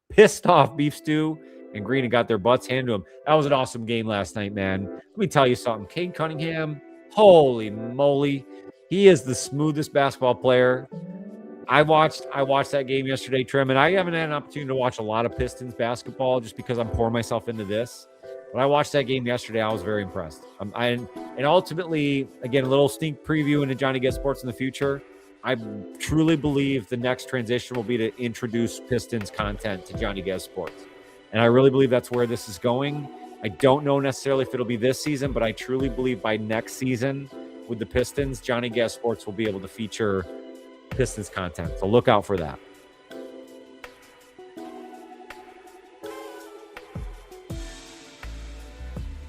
pissed off Beef Stew and Green and got their butts handed to him. That was an awesome game last night, man. Let me tell you something. Cade Cunningham, holy moly. He is the smoothest basketball player. I watched that game yesterday, Trim, and I haven't had an opportunity to watch a lot of Pistons basketball just because I'm pouring myself into this. When I watched that game yesterday, I was very impressed. And ultimately, again, a little sneak preview into Johnny Gaz Sports in the future. I truly believe the next transition will be to introduce Pistons content to Johnny Gaz Sports. And I really believe that's where this is going. I don't know necessarily if it'll be this season, but I truly believe by next season with the Pistons, Johnny Gaz Sports will be able to feature Pistons content. So look out for that.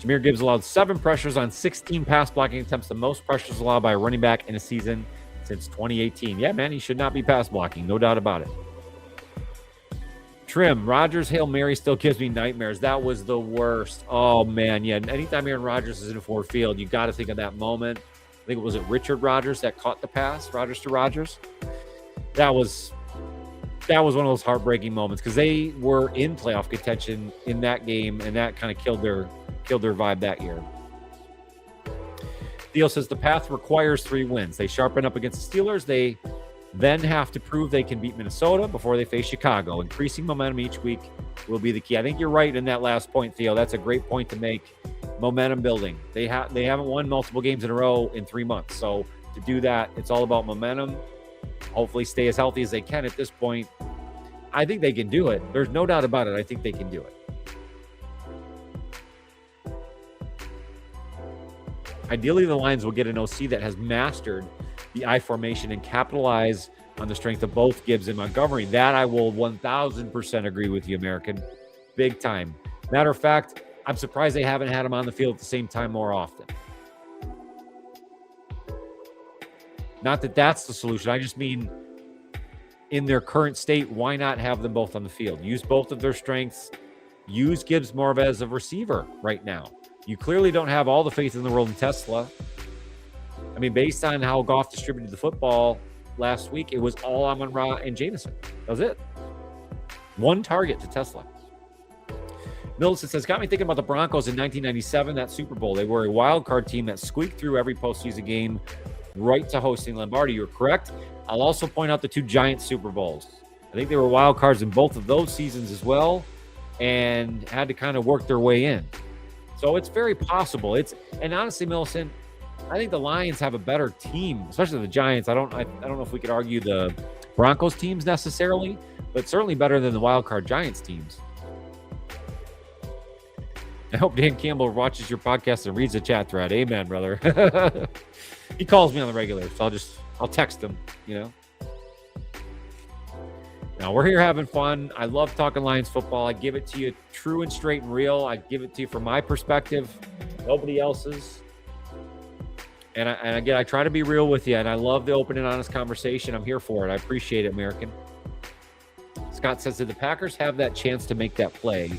Jahmyr Gibbs allowed 7 pressures on 16 pass blocking attempts, the most pressures allowed by a running back in a season since 2018. Yeah, man, he should not be pass blocking. No doubt about it. Trim, Rodgers Hail Mary still gives me nightmares. That was the worst. Oh, man, yeah. Anytime Aaron Rodgers is in Ford Field, you got to think of that moment. I think it was Richard Rodgers that caught the pass, Rodgers to Rodgers. That was one of those heartbreaking moments because they were in playoff contention in that game, and that kind of killed their vibe that year. Theo says the path requires 3 wins. They sharpen up against the Steelers. They then have to prove they can beat Minnesota before they face Chicago. Increasing momentum each week will be the key. I think you're right in that last point, Theo. That's a great point to make. Momentum building. They haven't won multiple games in a row in 3 months. So to do that, it's all about momentum. Hopefully stay as healthy as they can at this point. I think they can do it. There's no doubt about it. I think they can do it. Ideally, the Lions will get an OC that has mastered the I formation and capitalize on the strength of both Gibbs and Montgomery. That I will 1,000% agree with you, American. Big time. Matter of fact, I'm surprised they haven't had him on the field at the same time more often. Not that that's the solution. I just mean in their current state, why not have them both on the field? Use both of their strengths. Use Gibbs more of as a receiver right now. You clearly don't have all the faith in the world in Tesla. I mean, based on how Goff distributed the football last week, it was all Amon-Ra and Jameson. That was it. 1 target to Tesla. Millicent says, got me thinking about the Broncos in 1997, that Super Bowl. They were a wild card team that squeaked through every postseason game right to hosting Lombardi. You're correct. I'll also point out the 2 Giants Super Bowls. I think they were wild cards in both of those seasons as well and had to kind of work their way in. So it's very possible. And honestly, Millicent, I think the Lions have a better team, especially the Giants. I don't know if we could argue the Broncos teams necessarily, but certainly better than the wild card Giants teams. I hope Dan Campbell watches your podcast and reads the chat thread. Amen, brother. He calls me on the regular, so I'll text him, Now, we're here having fun. I love talking Lions football. I give it to you true and straight and real. I give it to you from my perspective, nobody else's. And again, I try to be real with you, and I love the open and honest conversation. I'm here for it. I appreciate it, American. Scott says, did the Packers have that chance to make that play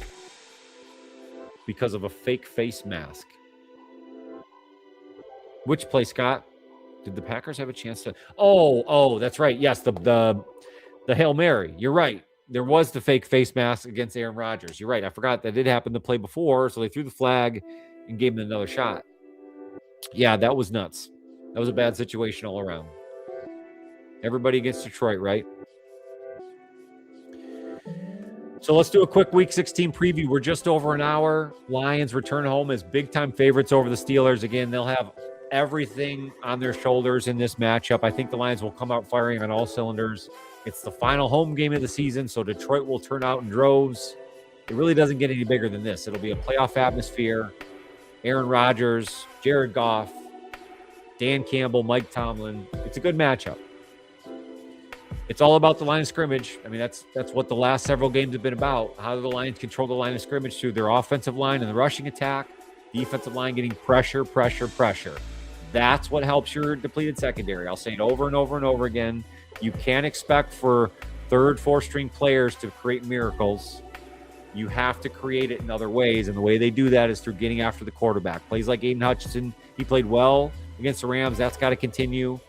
because of a fake face mask? Which play, Scott? Did the Packers have a chance to? Oh, that's right. Yes, the Hail Mary. You're right. There was the fake face mask against Aaron Rodgers. You're right. I forgot that did happen the play before, so they threw the flag and gave him another shot. Yeah, that was nuts. That was a bad situation all around. Everybody against Detroit, right? So let's do a quick Week 16 preview. We're just over an hour. Lions return home as big-time favorites over the Steelers. Again, they'll have everything on their shoulders in this matchup. I think the Lions will come out firing on all cylinders. It's the final home game of the season, so Detroit will turn out in droves. It really doesn't get any bigger than this. It'll be a playoff atmosphere. Aaron Rodgers, Jared Goff, Dan Campbell, Mike Tomlin. It's a good matchup. It's all about the line of scrimmage. I mean, that's what the last several games have been about. How do the Lions control the line of scrimmage through their offensive line and the rushing attack, defensive line getting pressure. That's what helps your depleted secondary. I'll say it over and over and over again. You can't expect for 3rd, 4th string players to create miracles. You have to create it in other ways, and the way they do that is through getting after the quarterback. Plays like Aidan Hutchinson, he played well against the Rams. That's got to continue.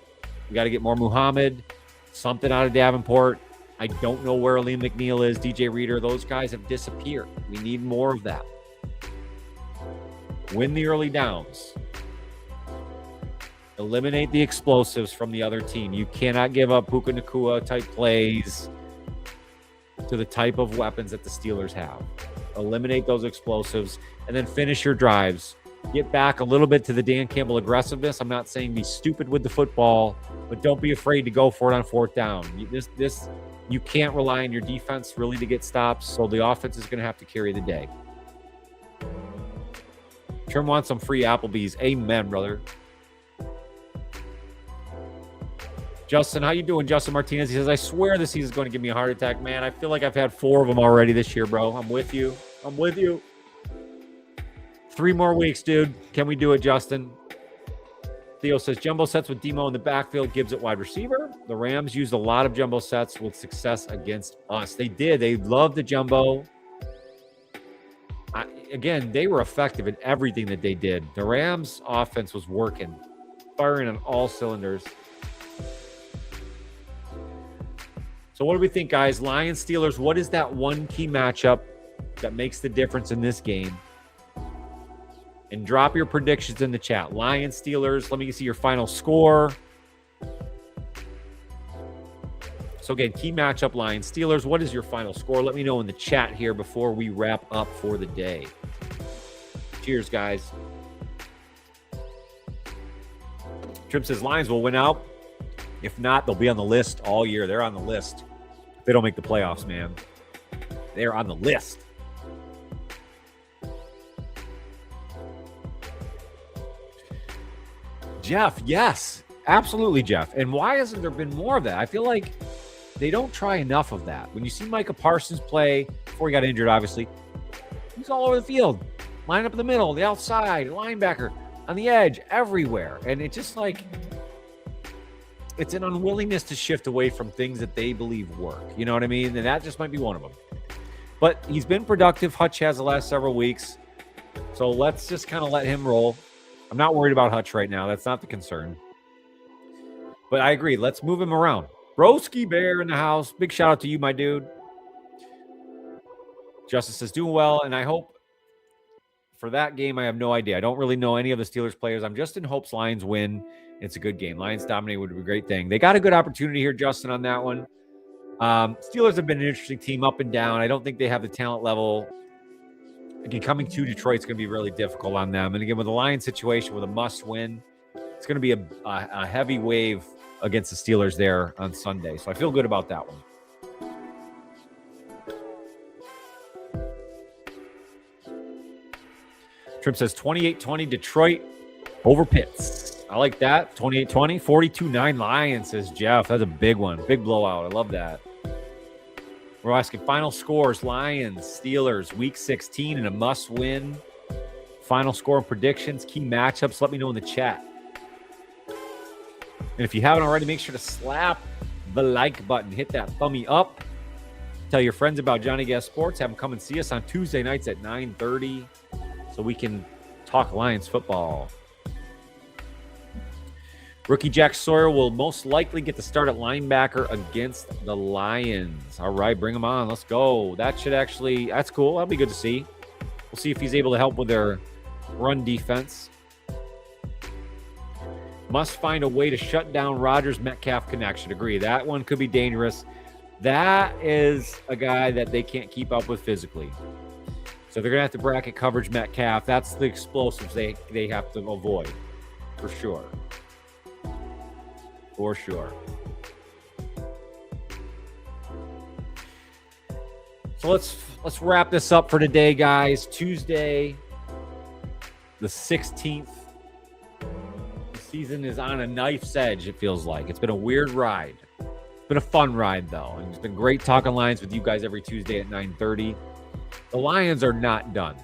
We got to get more Muhammad, something out of Davenport. I don't know where Liam McNeil is, DJ Reader. Those guys have disappeared. We need more of that. Win the early downs. Eliminate the explosives from the other team. You cannot give up Puka Nacua type plays to the type of weapons that the Steelers have. Eliminate those explosives and then finish your drives. Get back a little bit to the Dan Campbell aggressiveness. I'm not saying be stupid with the football, but don't be afraid to go for it on 4th down. You can't rely on your defense really to get stops, so the offense is going to have to carry the day. Trim wants some free Applebee's. Amen, brother. Justin, how you doing? Justin Martinez. He says, I swear this season's going to give me a heart attack, man. I feel like I've had 4 of them already this year, bro. I'm with you. 3 more weeks, dude. Can we do it, Justin? Theo says, jumbo sets with Demo in the backfield, Gibbs at wide receiver. The Rams used a lot of jumbo sets with success against us. They did. They loved the jumbo. Again, they were effective in everything that they did. The Rams' offense was working, firing on all cylinders. So what do we think, guys? Lions, Steelers, what is that one key matchup that makes the difference in this game? And drop your predictions in the chat. Lions, Steelers, let me see your final score. So again, key matchup, Lions, Steelers. What is your final score? Let me know in the chat here before we wrap up for the day. Cheers, guys. Trim says Lions will win out. If not, they'll be on the list all year. They're on the list. If they don't make the playoffs, man. They're on the list. Jeff, yes. Absolutely, Jeff. And why hasn't there been more of that? I feel like they don't try enough of that. When you see Micah Parsons play, before he got injured, obviously, he's all over the field. Line up in the middle, the outside, linebacker, on the edge, everywhere. And it's just like, it's an unwillingness to shift away from things that they believe work. You know what I mean? And that just might be one of them. But he's been productive. Hutch has the last several weeks. So let's just kind of let him roll. I'm not worried about Hutch right now. That's not the concern. But I agree. Let's move him around. Broski Bear in the house. Big shout out to you, my dude. Justice is doing well, and I hope for that game, I have no idea. I don't really know any of the Steelers players. I'm just in hopes Lions win. It's a good game. Lions dominate would be a great thing. They got a good opportunity here, Justin, on that one. Steelers have been an interesting team up and down. I don't think they have the talent level. Again, coming to Detroit's going to be really difficult on them. And again, with the Lions situation with a must win, it's going to be a heavy wave against the Steelers there on Sunday. So I feel good about that one. Trim says 28-20 Detroit over Pitts. I like that. 28-20. 42-9 Lions, says Jeff. That's a big one. Big blowout. I love that. We're asking final scores. Lions, Steelers, Week 16 and a must-win. Final score and predictions. Key matchups. Let me know in the chat. And if you haven't already, make sure to slap the like button. Hit that thumbie up. Tell your friends about Johnny Gaz Sports. Have them come and see us on Tuesday nights at 9:30 so we can talk Lions football. Rookie Jack Sawyer will most likely get the start at linebacker against the Lions. All right, bring him on. Let's go. That should actually, that's cool. That'll be good to see. We'll see if he's able to help with their run defense. Must find a way to shut down Rodgers-Metcalf connection. Agree. That one could be dangerous. That is a guy that they can't keep up with physically. So they're going to have to bracket coverage Metcalf. That's the explosives they have to avoid, for sure. For sure. So let's wrap this up for today, guys. Tuesday, the 16th. The season is on a knife's edge, it feels like. It's been a weird ride. It's been a fun ride, though. And it's been great talking Lions with you guys every Tuesday at 9:30. The Lions are not done.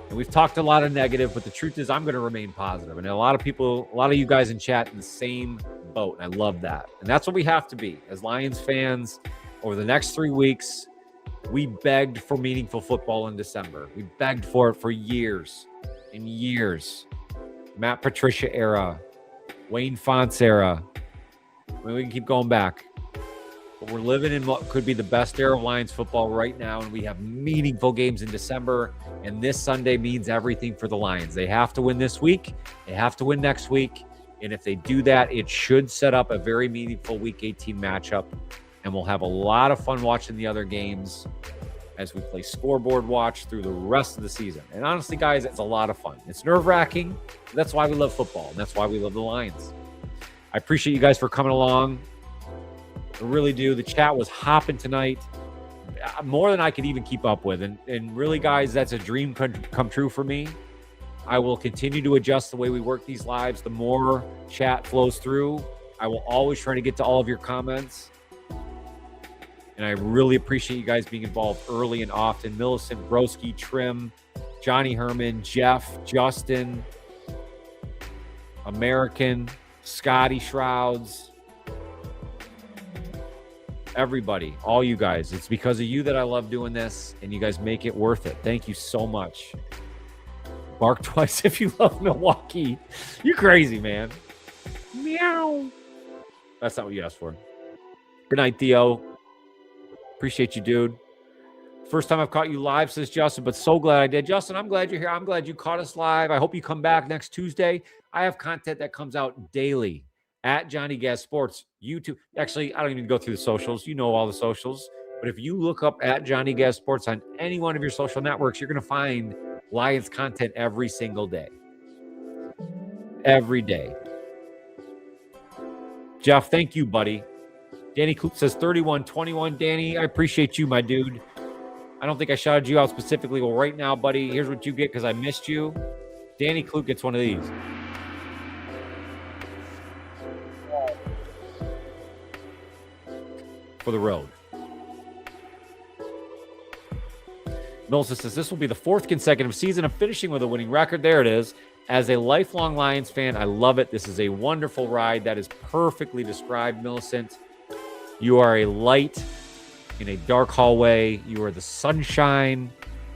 And we've talked a lot of negative, but the truth is I'm going to remain positive. And a lot of you guys in chat in the same boat. And I love that. And that's what we have to be. As Lions fans, over the next 3 weeks, we begged for meaningful football in December. We begged for it for years and years. Matt Patricia era, Wayne Fonts era. I mean, we can keep going back. But we're living in what could be the best era of Lions football right now, and we have meaningful games in December, and this Sunday means everything for the Lions. They have to win this week. They have to win next week, and if they do that, it should set up a very meaningful Week 18 matchup, and we'll have a lot of fun watching the other games as we play scoreboard watch through the rest of the season. And honestly, guys, it's a lot of fun. It's nerve-wracking. That's why we love football, and that's why we love the Lions. I appreciate you guys for coming along. I really do. The chat was hopping tonight, more than I could even keep up with. And really, guys, that's a dream come true for me. I will continue to adjust the way we work these lives. The more chat flows through, I will always try to get to all of your comments. And I really appreciate you guys being involved early and often. Millicent, Broski, Trim, Johnny Herman, Jeff, Justin, American, Scotty Shrouds, everybody, all you guys. It's because of you that I love doing this, and you guys make it worth it. Thank you so much. Bark twice if you love Milwaukee. You crazy, man. Meow. That's not what you asked for. Good night, Theo. Appreciate you, dude. First time I've caught you live, says Justin, but so glad I did. Justin, I'm glad you're here. I'm glad you caught us live. I hope you come back next Tuesday. I have content that comes out daily at Johnny Gaz Sports, YouTube. Actually, I don't even go through the socials. You know all the socials. But if you look up at Johnny Gaz Sports on any one of your social networks, you're going to find Lions content every single day. Every day. Jeff, thank you, buddy. Danny Kloop says 31-21. Danny, I appreciate you, my dude. I don't think I shouted you out specifically. Well, right now, buddy, here's what you get because I missed you. Danny Kloop gets one of these. For the road. Millicent says this will be the 4th consecutive season of finishing with a winning record. There it is. As a lifelong Lions fan, I love it. This is a wonderful ride. That is perfectly described, Millicent. You are a light in a dark hallway. You are the sunshine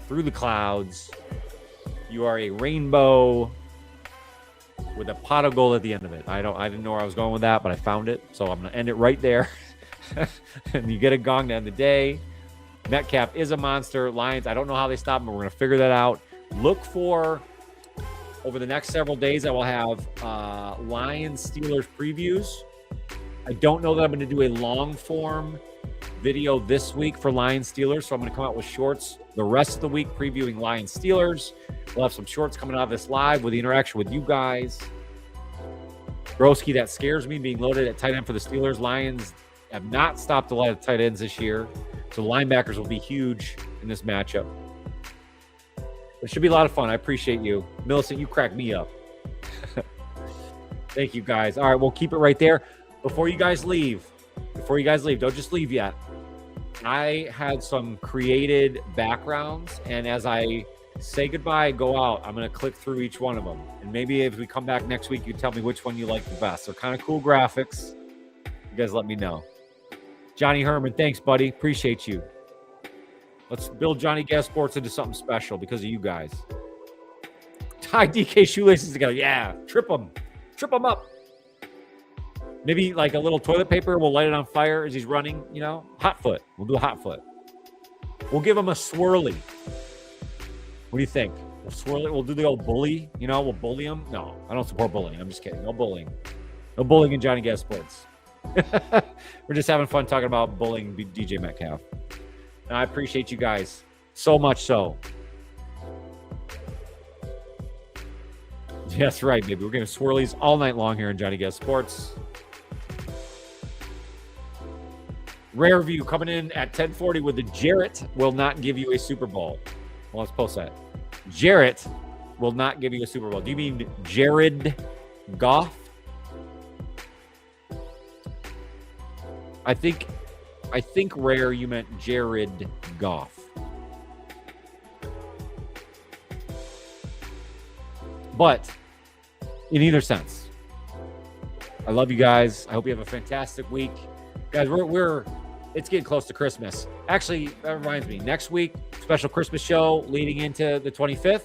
through the clouds. You are a rainbow with a pot of gold at the end of it. I didn't know where I was going with that, but I found it. So I'm going to end it right there. And you get a gong to end the day. Metcalf is a monster. Lions, I don't know how they stop him, but we're going to figure that out. Look for, over the next several days, I will have Lions-Steelers previews. I don't know that I'm going to do a long-form video this week for Lions-Steelers, so I'm going to come out with shorts the rest of the week previewing Lions-Steelers. We'll have some shorts coming out of this live with the interaction with you guys. Broski, that scares me, being loaded at tight end for the Steelers. Lions have not stopped a lot of tight ends this year, so the linebackers will be huge in this matchup. It should be a lot of fun. I appreciate you. Millicent, you crack me up. Thank you, guys. All right, we'll keep it right there. Before you guys leave, don't just leave yet. I had some created backgrounds, and as I say goodbye, go out, I'm going to click through each one of them. And maybe if we come back next week, you tell me which one you like the best. They're kind of cool graphics. You guys let me know. Johnny Herman, thanks, buddy. Appreciate you. Let's build Johnny Gaz Sports into something special because of you guys. Tie DK shoelaces together. Yeah, trip them up. Maybe like a little toilet paper. We'll light it on fire as he's running, hot foot. We'll do a hot foot. We'll give him a swirly. What do you think? We'll swirl it. We'll do the old bully. We'll bully him. No, I don't support bullying. I'm just kidding. No bullying. No bullying in Johnny Gaz Sports. We're just having fun talking about bullying DJ Metcalf. And I appreciate you guys so much so. Yes, right, baby. We're getting swirlies all night long here in Johnny Gaz Sports. Rare View coming in at 10:40 with the Jarrett will not give you a Super Bowl. Well, let's post that. Jarrett will not give you a Super Bowl. Do you mean Jared Goff? I think Rare, you meant Jared Goff. But in either sense, I love you guys. I hope you have a fantastic week. Guys, it's getting close to Christmas. Actually, that reminds me, next week, special Christmas show leading into the 25th.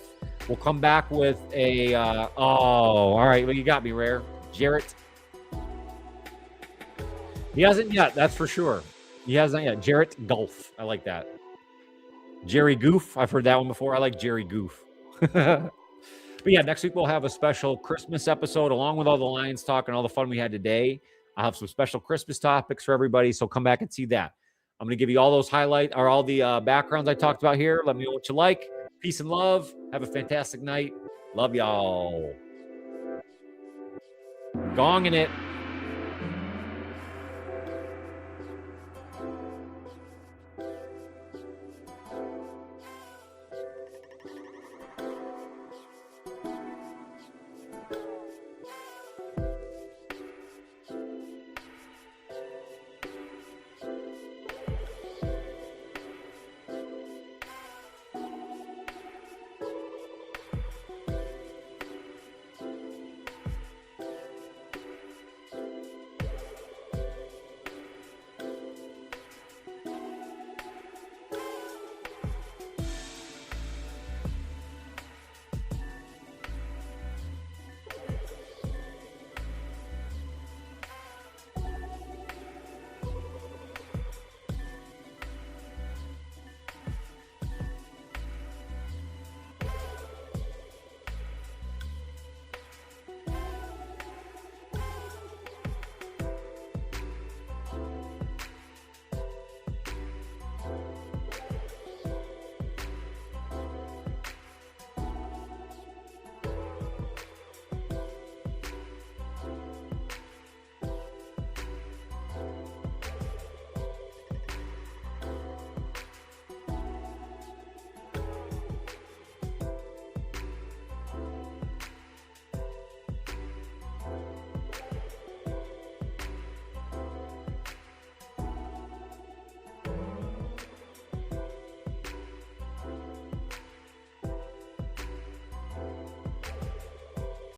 We'll come back with a, all right, well, you got me, Rare. Jarrett. He hasn't yet, that's for sure. He hasn't yet. Jarrett Golf. I like that. Jerry Goof. I've heard that one before. I like Jerry Goof. But yeah, next week we'll have a special Christmas episode along with all the Lions talk and all the fun we had today. I'll have some special Christmas topics for everybody, so come back and see that. I'm going to give you all those all the backgrounds I talked about here. Let me know what you like. Peace and love. Have a fantastic night. Love y'all. Gonging it.